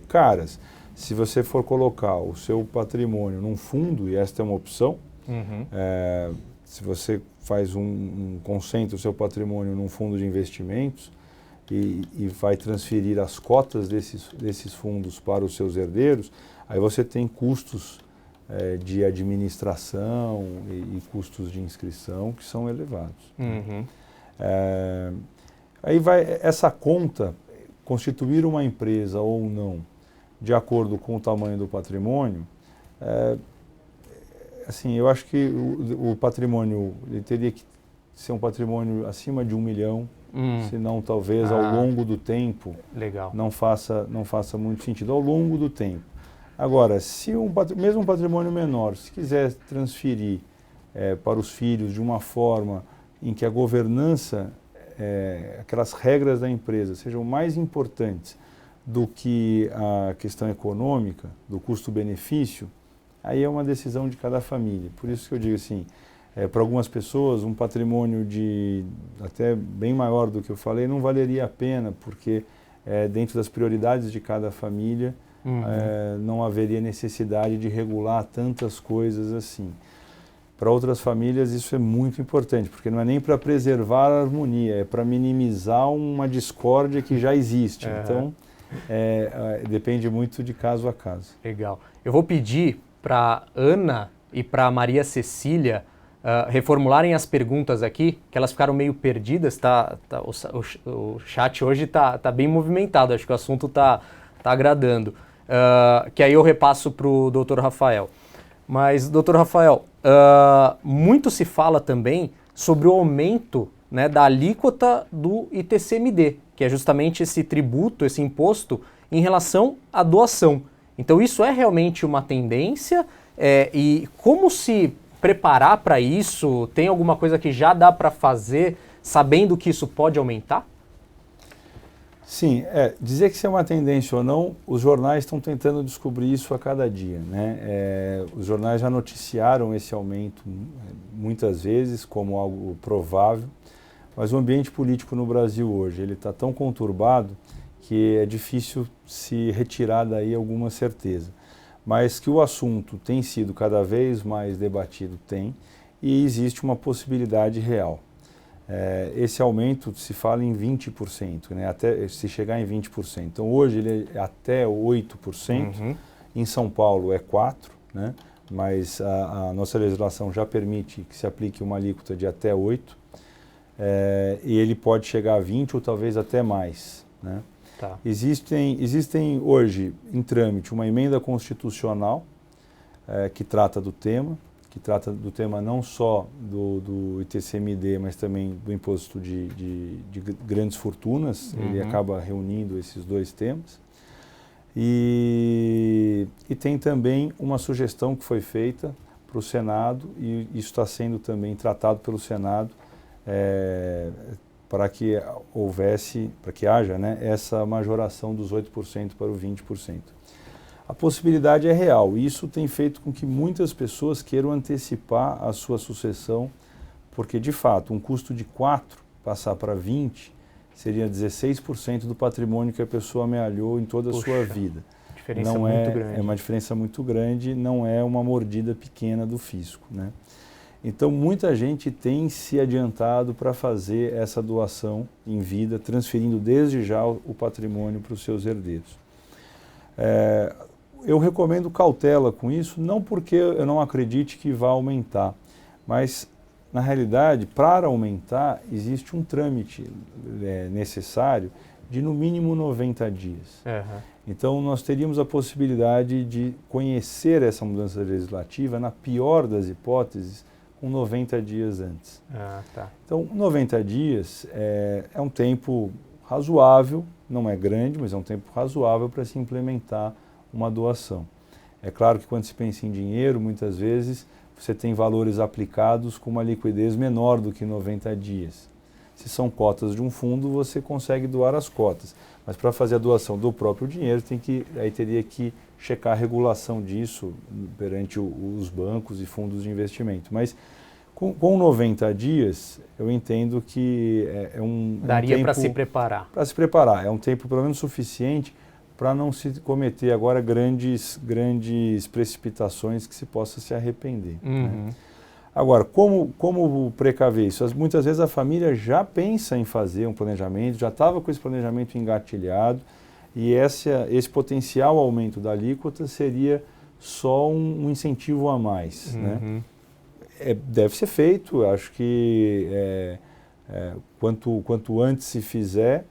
caras. Se você for colocar o seu patrimônio num fundo, e esta é uma opção, se você faz concentra o seu patrimônio num fundo de investimentos e vai transferir as cotas desses fundos para os seus herdeiros, aí você tem custos de administração e custos de inscrição que são elevados. Aí vai essa conta, constituir uma empresa ou não, de acordo com o tamanho do patrimônio. Assim, eu acho que o patrimônio ele teria que ser um patrimônio acima de 1 milhão, senão talvez ao longo do tempo não faça muito sentido, ao longo do tempo. Agora, se mesmo um patrimônio menor, se quiser transferir para os filhos de uma forma em que a governança, aquelas regras da empresa sejam mais importantes do que a questão econômica, do custo-benefício, aí é uma decisão de cada família. Por isso que eu digo assim, para algumas pessoas um patrimônio até bem maior do que eu falei não valeria a pena, porque dentro das prioridades de cada família não haveria necessidade de regular tantas coisas assim. Para outras famílias isso é muito importante, porque não é nem para preservar a harmonia, é para minimizar uma discórdia que já existe. Então, depende muito de caso a caso. Legal. Eu vou pedir para Ana e para Maria Cecília reformularem as perguntas aqui, que elas ficaram meio perdidas. O chat hoje está bem movimentado, acho que o assunto está agradando. Que aí eu repasso para o Dr. Rafael. Mas, Dr. Rafael, muito se fala também sobre o aumento né, da alíquota do ITCMD, que é justamente esse tributo, esse imposto em relação à doação. Então isso é realmente uma tendência, e como se preparar para isso? Tem alguma coisa que já dá para fazer sabendo que isso pode aumentar? Sim, dizer que isso é uma tendência ou não, os jornais estão tentando descobrir isso a cada dia, né? Os jornais já noticiaram esse aumento muitas vezes como algo provável, mas o ambiente político no Brasil hoje, ele está tão conturbado que é difícil se retirar daí alguma certeza. Mas que o assunto tem sido cada vez mais debatido, tem, e existe uma possibilidade real. Esse aumento se fala em 20%, né? Até se chegar em 20%. Então hoje ele é até 8%, em São Paulo é 4%, né? Mas a nossa legislação já permite que se aplique uma alíquota de até 8%, e ele pode chegar a 20% ou talvez até mais, né? Tá. Existem hoje em trâmite uma emenda constitucional que trata do tema não só do ITCMD, mas também do imposto de grandes fortunas. Ele acaba reunindo esses dois temas. E tem também uma sugestão que foi feita para o Senado, e isso está sendo também tratado pelo Senado, para que haja, né, essa majoração dos 8% para o 20%. A possibilidade é real, e isso tem feito com que muitas pessoas queiram antecipar a sua sucessão, porque de fato um custo de 4 passar para 20 seria 16% do patrimônio que a pessoa amealhou em toda a sua vida. Diferença muito grande. É uma diferença muito grande, não é uma mordida pequena do fisco, né? Então, muita gente tem se adiantado para fazer essa doação em vida, transferindo desde já o patrimônio para os seus herdeiros. Eu recomendo cautela com isso, não porque eu não acredite que vá aumentar, mas, na realidade, para aumentar, existe um trâmite necessário de, no mínimo, 90 dias. Então, nós teríamos a possibilidade de conhecer essa mudança legislativa, na pior das hipóteses, com 90 dias antes. Então, 90 dias é um tempo razoável, não é grande, mas é um tempo razoável para se implementar uma doação. É claro que quando se pensa em dinheiro, muitas vezes você tem valores aplicados com uma liquidez menor do que 90 dias. Se são cotas de um fundo, você consegue doar as cotas. Mas para fazer a doação do próprio dinheiro, aí teria que checar a regulação disso perante os bancos e fundos de investimento. Mas com 90 dias, eu entendo que daria para se preparar. Para se preparar. É um tempo pelo menos suficiente para não se cometer agora grandes precipitações que se possa se arrepender. Né? Agora, como precaver isso? Muitas vezes a família já pensa em fazer um planejamento, já estava com esse planejamento engatilhado, e esse potencial aumento da alíquota seria só um incentivo a mais. Né? Deve ser feito, acho que quanto antes se fizer,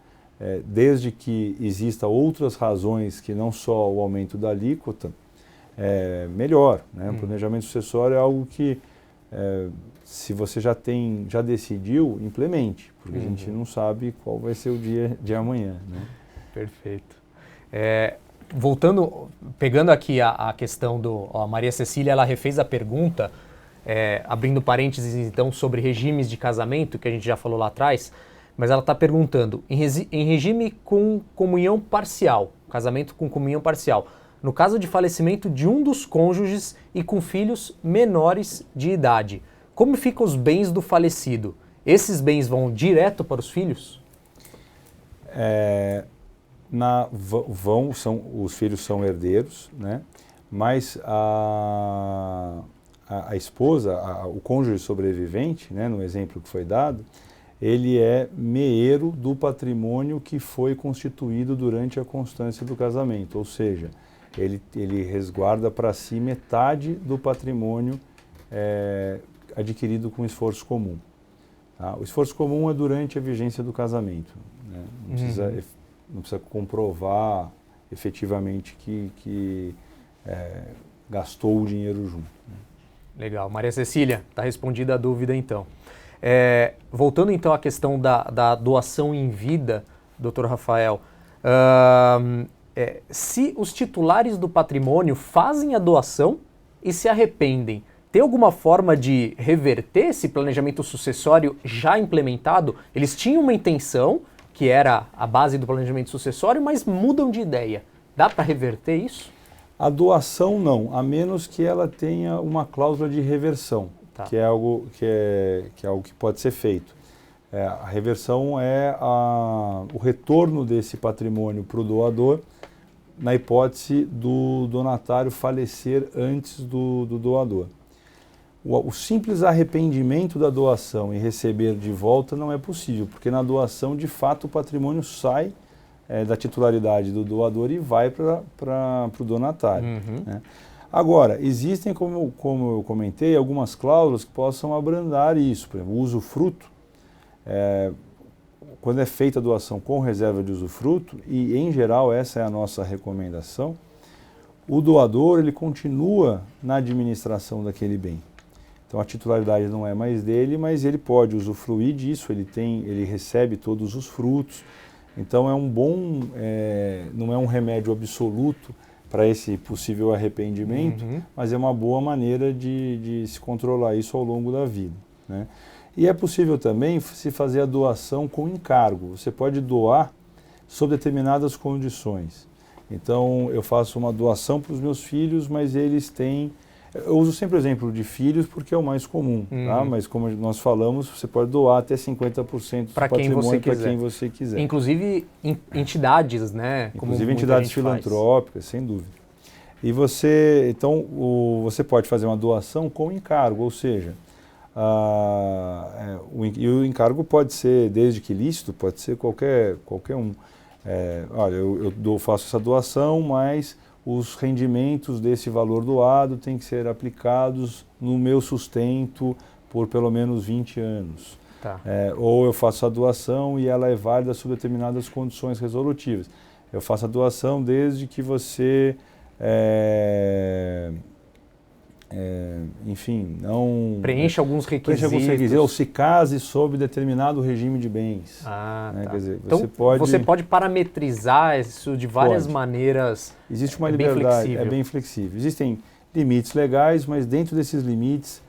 desde que exista outras razões que não só o aumento da alíquota, melhor. Né? O planejamento sucessório é algo que, se você já decidiu, implemente, porque a gente não sabe qual vai ser o dia de amanhã. Né? Perfeito. Pegando aqui a questão a Maria Cecília, ela refez a pergunta, abrindo parênteses então sobre regimes de casamento, que a gente já falou lá atrás, mas ela está perguntando, em regime com comunhão parcial, casamento com comunhão parcial, no caso de falecimento de um dos cônjuges e com filhos menores de idade, como ficam os bens do falecido? Esses bens vão direto para os filhos? Os filhos são herdeiros, né? Mas a esposa, o cônjuge sobrevivente, né, no exemplo que foi dado, ele é meeiro do patrimônio que foi constituído durante a constância do casamento, ou seja, ele resguarda para si metade do patrimônio adquirido com esforço comum. Tá? O esforço comum é durante a vigência do casamento, né? Não precisa comprovar efetivamente que gastou o dinheiro junto. Né? Legal. Maria Cecília, está respondida a dúvida então. Voltando então à questão da doação em vida, Dr. Rafael, se os titulares do patrimônio fazem a doação e se arrependem, tem alguma forma de reverter esse planejamento sucessório já implementado? Eles tinham uma intenção, que era a base do planejamento sucessório, mas mudam de ideia. Dá para reverter isso? A doação não, a menos que ela tenha uma cláusula de reversão, tá, que é algo que pode ser feito. A reversão é o retorno desse patrimônio para o doador, na hipótese do donatário falecer antes do doador. O simples arrependimento da doação e receber de volta não é possível, porque na doação, de fato, o patrimônio sai da titularidade do doador e vai para o donatário. Né? Agora, existem, como eu comentei, algumas cláusulas que possam abrandar isso. Por exemplo, o usufruto, quando é feita a doação com reserva de usufruto, e em geral essa é a nossa recomendação, o doador ele continua na administração daquele bem. Então a titularidade não é mais dele, mas ele pode usufruir disso, ele recebe todos os frutos. Então não é um remédio absoluto para esse possível arrependimento, mas é uma boa maneira de se controlar isso ao longo da vida. Né? E é possível também se fazer a doação com encargo. Você pode doar sob determinadas condições. Então eu faço uma doação para os meus filhos, mas eles têm... Eu uso sempre o exemplo de filhos porque é o mais comum, tá? Mas como nós falamos, você pode doar até 50% do patrimônio para quem você quiser. Inclusive entidades, né? Inclusive entidades filantrópicas, sem dúvida. E você pode fazer uma doação com encargo, ou seja, o encargo pode ser, desde que lícito, pode ser qualquer um. Olha, eu faço essa doação, mas os rendimentos desse valor doado têm que ser aplicados no meu sustento por pelo menos 20 anos. Tá. Ou eu faço a doação e ela é válida sob determinadas condições resolutivas. Eu faço a doação desde que você, enfim, não... Preencha alguns requisitos. Ou se case sob determinado regime de bens. Tá. Quer dizer, então, você pode parametrizar isso de várias maneiras. Existe uma liberdade, é bem flexível. Existem limites legais, mas dentro desses limites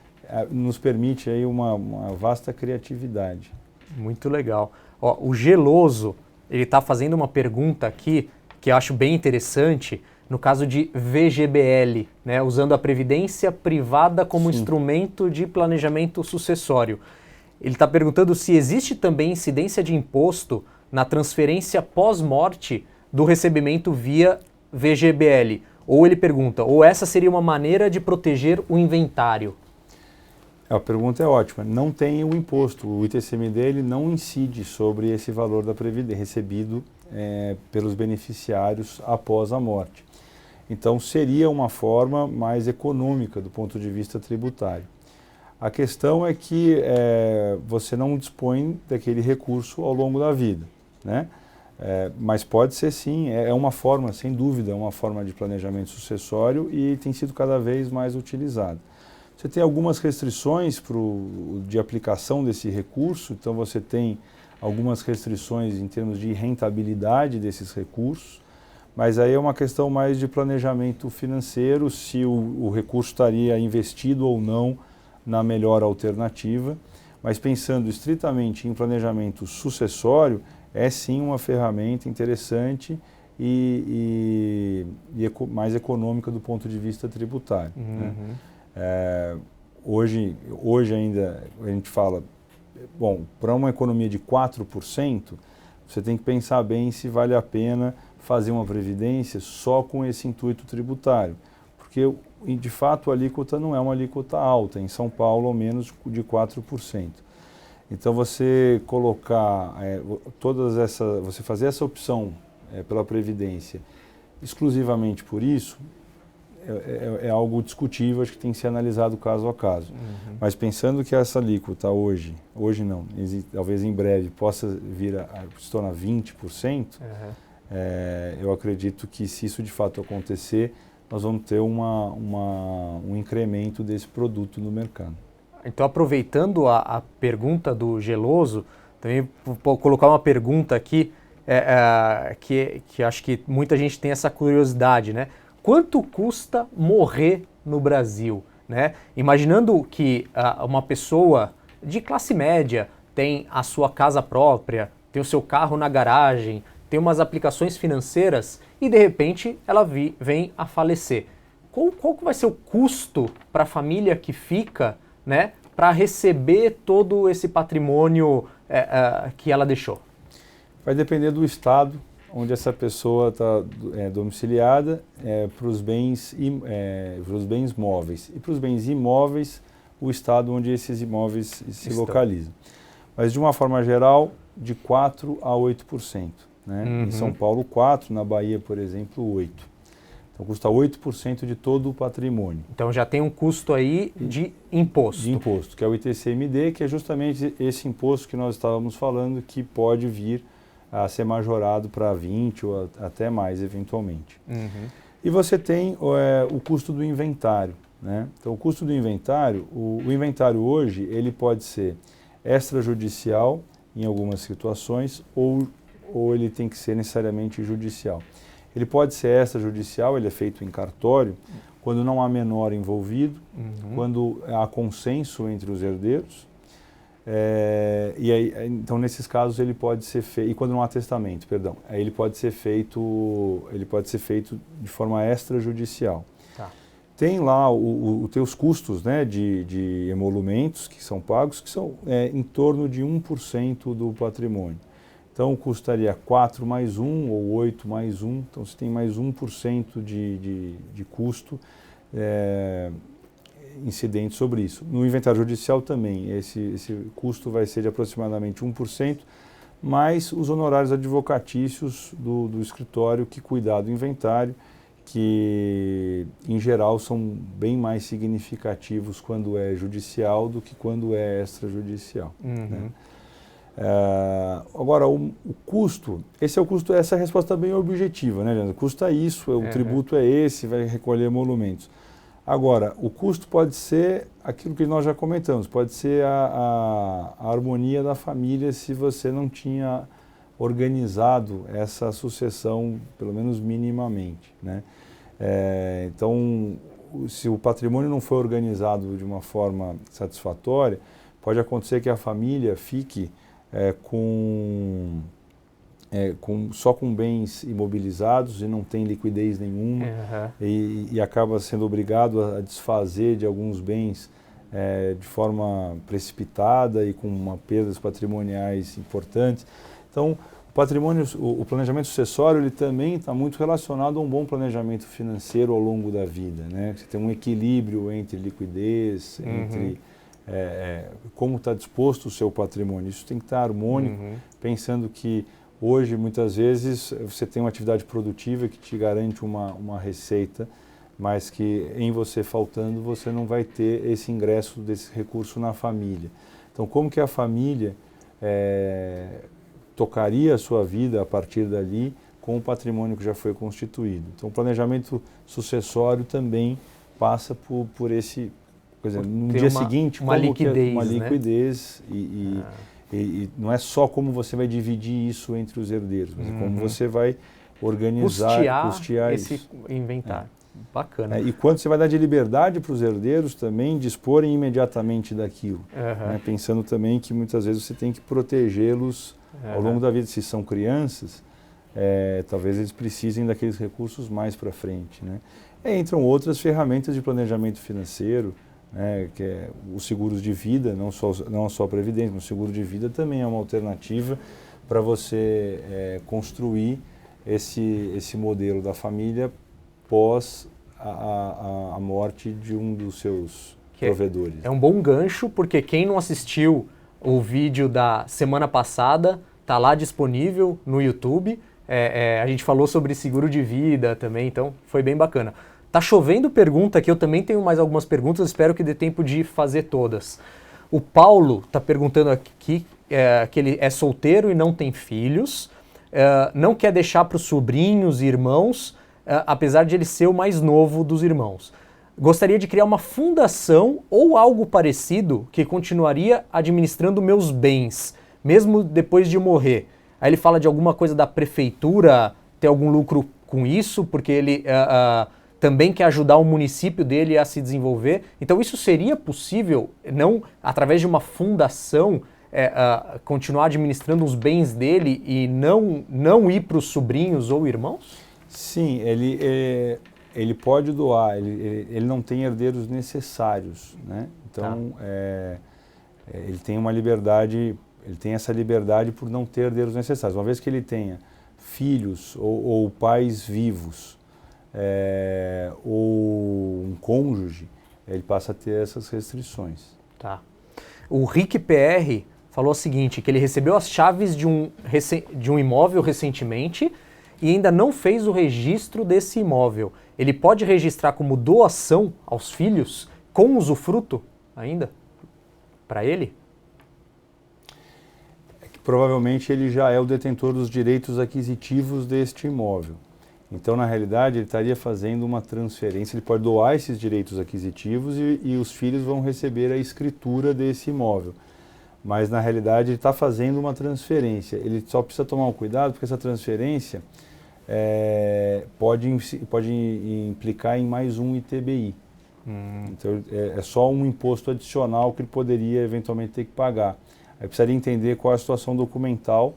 nos permite aí uma vasta criatividade. Muito legal. O Geloso, ele está fazendo uma pergunta aqui que eu acho bem interessante, no caso de VGBL, né, usando a previdência privada como instrumento de planejamento sucessório. Ele está perguntando se existe também incidência de imposto na transferência pós-morte do recebimento via VGBL. Ou ele pergunta, ou essa seria uma maneira de proteger o inventário? A pergunta é ótima. Não tem o imposto. O ITCMD ele não incide sobre esse valor da previdência recebido pelos beneficiários após a morte. Então, seria uma forma mais econômica do ponto de vista tributário. A questão é que você não dispõe daquele recurso ao longo da vida, né? Mas pode ser sim, é uma forma, sem dúvida, é uma forma de planejamento sucessório e tem sido cada vez mais utilizada. Você tem algumas restrições de aplicação desse recurso, então você tem algumas restrições em termos de rentabilidade desses recursos, mas aí é uma questão mais de planejamento financeiro, se o recurso estaria investido ou não na melhor alternativa, mas pensando estritamente em planejamento sucessório, é sim uma ferramenta interessante e mais econômica do ponto de vista tributário. Né? Hoje ainda a gente fala, bom, para uma economia de 4%, você tem que pensar bem se vale a pena fazer uma previdência só com esse intuito tributário, porque de fato a alíquota não é uma alíquota alta, em São Paulo ao menos de 4%. Então você colocar você fazer essa opção pela previdência exclusivamente por isso é algo discutível, acho que tem que ser analisado caso a caso. Mas pensando que essa alíquota hoje não, talvez em breve possa vir a se tornar 20%, eu acredito que se isso de fato acontecer, nós vamos ter um incremento desse produto no mercado. Então, aproveitando a pergunta do Geloso, também vou colocar uma pergunta aqui que acho que muita gente tem essa curiosidade, né? Quanto custa morrer no Brasil, né? Imaginando que uma pessoa de classe média tem a sua casa própria, tem o seu carro na garagem, tem umas aplicações financeiras e de repente ela vem a falecer. Qual que vai ser o custo para a família que fica, né, para receber todo esse patrimônio que ela deixou? Vai depender do estado onde essa pessoa está domiciliada para os bens móveis. E para os bens imóveis, o estado onde esses imóveis se localizam. Mas, de uma forma geral, de 4% a 8%. Né? Em São Paulo, 4%, na Bahia, por exemplo, 8%. Então, custa 8% de todo o patrimônio. Então, já tem um custo aí de imposto. De imposto, que é o ITCMD, que é justamente esse imposto que nós estávamos falando, que pode vir a ser majorado para 20% ou até mais, eventualmente. E você tem o custo do inventário. Né? Então, o custo do inventário, o inventário hoje, ele pode ser extrajudicial, em algumas situações, ou ele tem que ser necessariamente judicial. Ele pode ser extrajudicial, ele é feito em cartório, quando não há menor envolvido, quando há consenso entre os herdeiros, e aí, então nesses casos ele pode ser feito, e quando não há testamento, perdão, aí ele pode ser feito de forma extrajudicial. Tá. Tem lá os teus custos, né, de emolumentos que são pagos, que são em torno de 1% do patrimônio. Então custaria 4 mais 1 ou 8 mais 1, então você tem mais 1% de custo incidente sobre isso. No inventário judicial também, esse custo vai ser de aproximadamente 1%, mais os honorários advocatícios do escritório que cuidar do inventário, que em geral são bem mais significativos quando é judicial do que quando é extrajudicial. Né? Agora, o custo, esse é o custo, essa é a resposta bem objetiva, né, Leandro? Custa isso, o tributo é esse, vai recolher emolumentos. Agora, o custo pode ser aquilo que nós já comentamos, pode ser a harmonia da família se você não tinha organizado essa sucessão, pelo menos minimamente, né? Então, se o patrimônio não foi organizado de uma forma satisfatória, pode acontecer que a família fique só com bens imobilizados e não tem liquidez nenhuma e acaba sendo obrigado a desfazer de alguns bens de forma precipitada e com perdas patrimoniais importantes. Então, o planejamento sucessório ele também está muito relacionado a um bom planejamento financeiro ao longo da vida, né? Você tem um equilíbrio entre liquidez, entre como está disposto o seu patrimônio. Isso tem que estar harmônico, pensando que hoje, muitas vezes, você tem uma atividade produtiva que te garante uma receita, mas que em você faltando, você não vai ter esse ingresso desse recurso na família. Então, como que a família tocaria a sua vida a partir dali com o patrimônio que já foi constituído? Então, o planejamento sucessório também passa por esse... Por exemplo, no dia seguinte, uma liquidez, né? E não é só como você vai dividir isso entre os herdeiros, mas como você vai organizar, custear esse inventário. Bacana. E quanto você vai dar de liberdade para os herdeiros também disporem imediatamente daquilo. Né? Pensando também que muitas vezes você tem que protegê-los ao longo da vida. Se são crianças, talvez eles precisem daqueles recursos mais para frente. Né? Entram outras ferramentas de planejamento financeiro, que é os seguros de vida, não só a previdência, mas o seguro de vida também é uma alternativa para você construir esse modelo da família pós a morte de um dos seus provedores. É um bom gancho, porque quem não assistiu o vídeo da semana passada, está lá disponível no YouTube. A gente falou sobre seguro de vida também, então foi bem bacana. Tá chovendo pergunta aqui, eu também tenho mais algumas perguntas, espero que dê tempo de fazer todas. O Paulo está perguntando aqui que ele é solteiro e não tem filhos, não quer deixar para os sobrinhos e irmãos, apesar de ele ser o mais novo dos irmãos. gostaria de criar uma fundação ou algo parecido que continuaria administrando meus bens, mesmo depois de morrer. Aí ele fala de alguma coisa da prefeitura ter algum lucro com isso, porque ele também quer ajudar o município dele a se desenvolver. Então isso seria possível, não através de uma fundação, continuar administrando os bens dele e não ir para os sobrinhos ou irmãos? Sim, ele pode doar, ele não tem herdeiros necessários, né? Então, ele tem uma liberdade, ele tem essa liberdade por não ter herdeiros necessários. Uma vez que ele tenha filhos ou pais vivos, ou um cônjuge, ele passa a ter essas restrições. Tá. O Rick PR falou o seguinte, que ele recebeu as chaves de um imóvel recentemente e ainda não fez o registro desse imóvel. Ele pode registrar como doação aos filhos com usufruto ainda para ele? Provavelmente ele já é o detentor dos direitos aquisitivos deste imóvel. Então, na realidade, ele estaria fazendo uma transferência, ele pode doar esses direitos aquisitivos e os filhos vão receber a escritura desse imóvel. Mas, na realidade, ele está fazendo uma transferência. Ele só precisa tomar um cuidado, porque essa transferência pode implicar em mais um ITBI. Então, é só um imposto adicional que ele poderia, eventualmente, ter que pagar. Aí precisaria entender qual é a situação documental,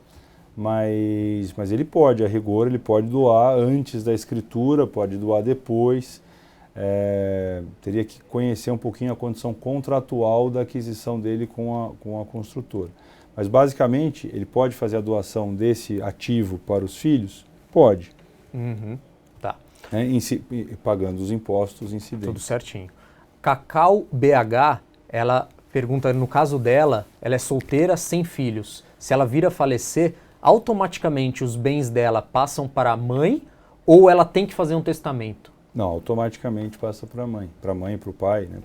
mas ele pode, a rigor, ele pode doar antes da escritura, pode doar depois. Teria que conhecer um pouquinho a condição contratual da aquisição dele com a construtora. Mas, basicamente, ele pode fazer a doação desse ativo para os filhos? Pode. Tá. Pagando os impostos incidentes. Tudo certinho. Cacau BH, ela pergunta, no caso dela, ela é solteira, sem filhos. Se ela vir a falecer, automaticamente os bens dela passam para a mãe ou ela tem que fazer um testamento? Não, automaticamente passa para a mãe e para o pai, né,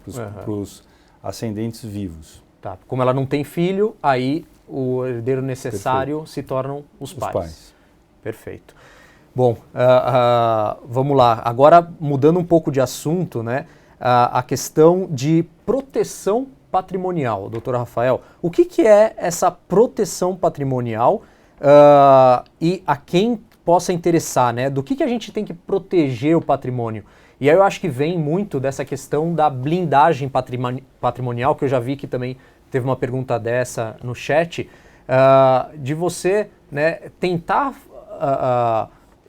para os ascendentes vivos. Tá. Como ela não tem filho, aí o herdeiro necessário se tornam os pais. Perfeito. Bom, vamos lá. Agora, mudando um pouco de assunto, né, a questão de proteção patrimonial, doutor Rafael. O que é essa proteção patrimonial e a quem possa interessar, né? Do que a gente tem que proteger o patrimônio? E aí eu acho que vem muito dessa questão da blindagem patrimonial, que eu já vi que também teve uma pergunta dessa no chat, de você, né, tentar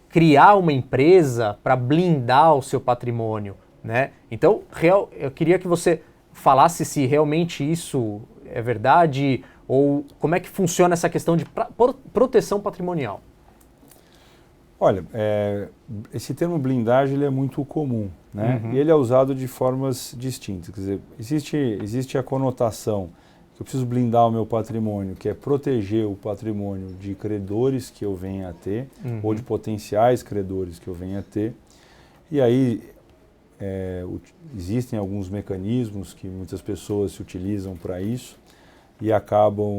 criar uma empresa para blindar o seu patrimônio, né? Então, eu queria que você falasse se realmente isso é verdade ou como é que funciona essa questão de proteção patrimonial. Olha, esse termo blindagem ele é muito comum, né? E ele é usado de formas distintas. Quer dizer, existe a conotação que eu preciso blindar o meu patrimônio, que é proteger o patrimônio de credores que eu venha a ter, ou de potenciais credores que eu venha a ter. E aí existem alguns mecanismos que muitas pessoas se utilizam para isso e acabam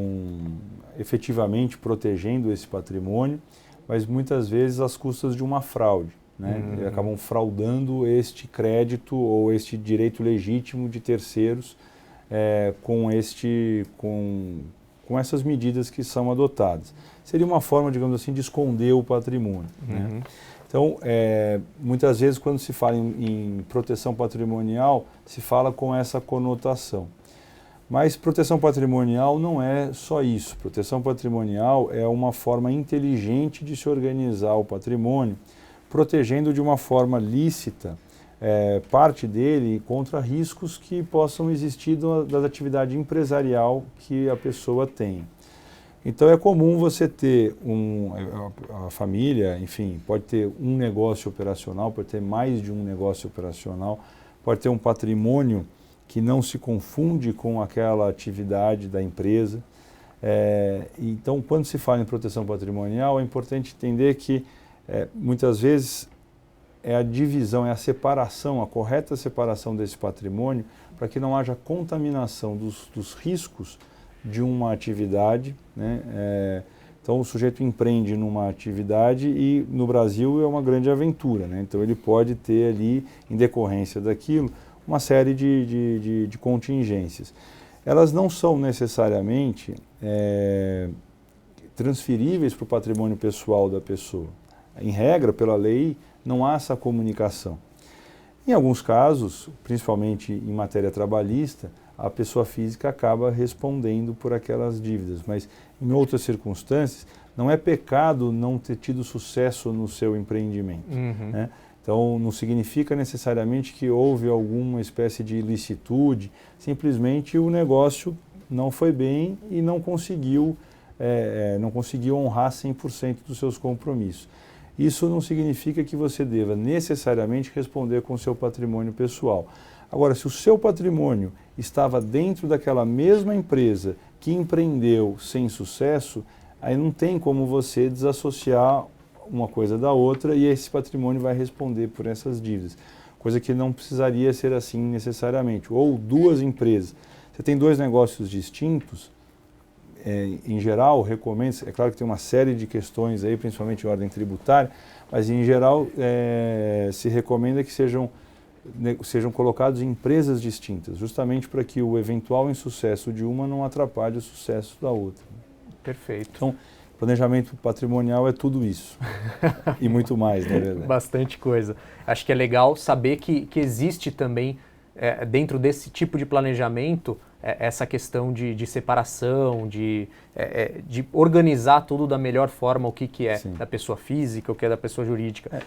efetivamente protegendo esse patrimônio, mas muitas vezes às custas de uma fraude, né? E acabam fraudando este crédito ou este direito legítimo de terceiros com essas medidas que são adotadas. Seria uma forma, digamos assim, de esconder o patrimônio, né? Então, muitas vezes, quando se fala em proteção patrimonial, se fala com essa conotação. Mas proteção patrimonial não é só isso. Proteção patrimonial é uma forma inteligente de se organizar o patrimônio, protegendo de uma forma lícita parte dele contra riscos que possam existir da atividade empresarial que a pessoa tem. Então é comum você ter a família, enfim, pode ter um negócio operacional, pode ter mais de um negócio operacional, pode ter um patrimônio que não se confunde com aquela atividade da empresa. Então, quando se fala em proteção patrimonial, é importante entender que muitas vezes é a divisão, é a separação, a correta separação desse patrimônio para que não haja contaminação dos riscos de uma atividade, né? Então o sujeito empreende numa atividade e no Brasil é uma grande aventura, né? Então ele pode ter ali, em decorrência daquilo, uma série de contingências. Elas não são necessariamente transferíveis para o patrimônio pessoal da pessoa. Em regra, pela lei, não há essa comunicação. Em alguns casos, principalmente em matéria trabalhista, a pessoa física acaba respondendo por aquelas dívidas, mas em outras circunstâncias, não é pecado não ter tido sucesso no seu empreendimento. Né? Então, não significa necessariamente que houve alguma espécie de ilicitude, simplesmente o negócio não foi bem e não conseguiu honrar 100% dos seus compromissos. Isso não significa que você deva necessariamente responder com o seu patrimônio pessoal. Agora, se o seu patrimônio estava dentro daquela mesma empresa que empreendeu sem sucesso, aí não tem como você desassociar uma coisa da outra e esse patrimônio vai responder por essas dívidas. Coisa que não precisaria ser assim necessariamente. Ou duas empresas. Você tem dois negócios distintos, em geral, recomendo, é claro que tem uma série de questões aí, principalmente em ordem tributária, mas em geral se recomenda que sejam colocados em empresas distintas, justamente para que o eventual insucesso de uma não atrapalhe o sucesso da outra. Perfeito. Então, planejamento patrimonial é tudo isso e muito mais, na verdade. Bastante coisa. Acho que é legal saber que existe também, dentro desse tipo de planejamento, essa questão de separação, de organizar tudo da melhor forma, o que é Sim. da pessoa física, o que é da pessoa jurídica.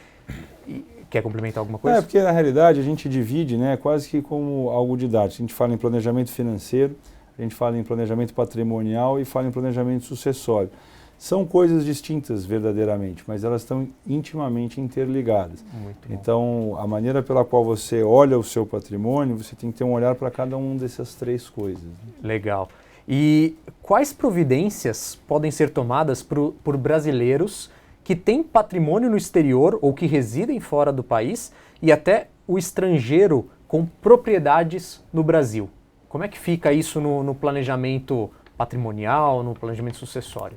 Quer complementar alguma coisa? Porque na realidade a gente divide, né, quase que como algo didático. A gente fala em planejamento financeiro, a gente fala em planejamento patrimonial e fala em planejamento sucessório. São coisas distintas verdadeiramente, mas elas estão intimamente interligadas. Então, a maneira pela qual você olha o seu patrimônio, você tem que ter um olhar para cada uma dessas três coisas. Legal. E quais providências podem ser tomadas por brasileiros que têm patrimônio no exterior ou que residem fora do país e até o estrangeiro com propriedades no Brasil? Como é que fica isso no planejamento patrimonial, no planejamento sucessório?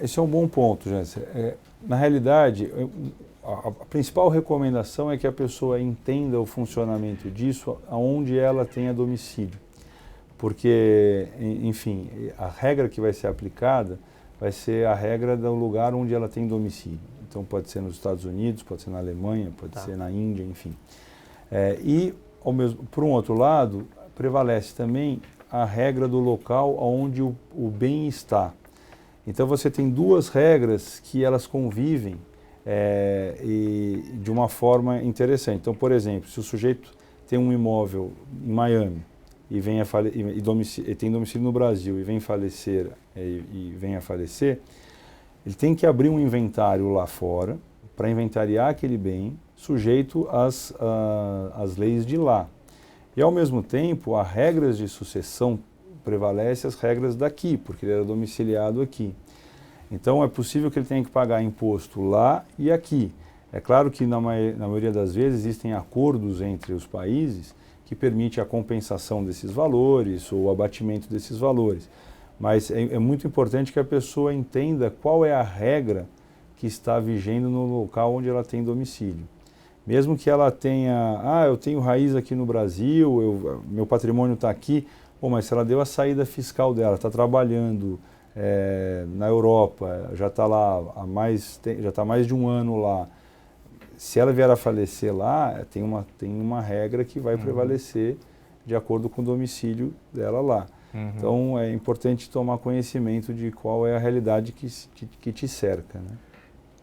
Esse é um bom ponto, Jéssica. Na realidade, a principal recomendação é que a pessoa entenda o funcionamento disso aonde ela tenha domicílio. Porque, enfim, a regra que vai ser aplicada vai ser a regra do lugar onde ela tem domicílio. Então pode ser nos Estados Unidos, pode ser na Alemanha, pode ser na Índia, enfim. Por um outro lado, prevalece também a regra do local onde o bem está. Então você tem duas regras que elas convivem e de uma forma interessante. Então, por exemplo, se o sujeito tem um imóvel em Miami e tem domicílio no Brasil e vem a falecer, ele tem que abrir um inventário lá fora para inventariar aquele bem sujeito às leis de lá. E ao mesmo tempo, as regras de sucessão prevalece as regras daqui, porque ele era domiciliado aqui. Então é possível que ele tenha que pagar imposto lá e aqui. É claro que na maioria das vezes existem acordos entre os países que permitem a compensação desses valores ou o abatimento desses valores. Mas é muito importante que a pessoa entenda qual é a regra que está vigendo no local onde ela tem domicílio. Mesmo que ela tenha, eu tenho raiz aqui no Brasil, meu patrimônio está aqui, mas se ela deu a saída fiscal dela, está trabalhando na Europa, já está lá já está mais de um ano lá, se ela vier a falecer lá, tem uma regra que vai prevalecer de acordo com o domicílio dela lá. Então é importante tomar conhecimento de qual é a realidade que te cerca, né?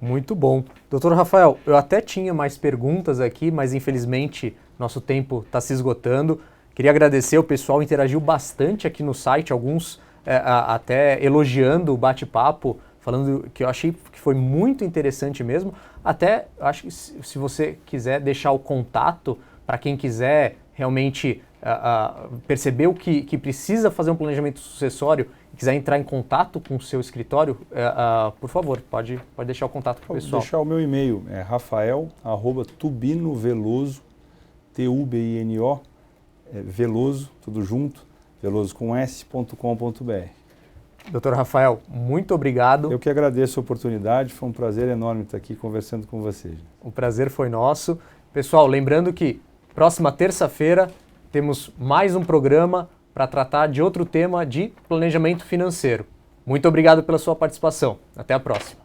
Muito bom. Doutor Rafael, eu até tinha mais perguntas aqui, mas infelizmente nosso tempo está se esgotando. Queria agradecer, o pessoal interagiu bastante aqui no site, alguns até elogiando o bate-papo, falando que eu achei que foi muito interessante mesmo. Até, acho que se você quiser deixar o contato para quem quiser realmente perceber o que precisa fazer um planejamento sucessório e quiser entrar em contato com o seu escritório, por favor, pode deixar o contato para o pessoal. Vou deixar o meu e-mail, rafael@tubinoveloso, Tubino, Veloso, tudo junto, veloso com s.com.br. Doutor Rafael, muito obrigado. Eu que agradeço a oportunidade, foi um prazer enorme estar aqui conversando com você. O prazer foi nosso. Pessoal, lembrando que Próxima terça-feira temos mais um programa para tratar de outro tema de planejamento financeiro. Muito obrigado pela sua participação. Até a próxima.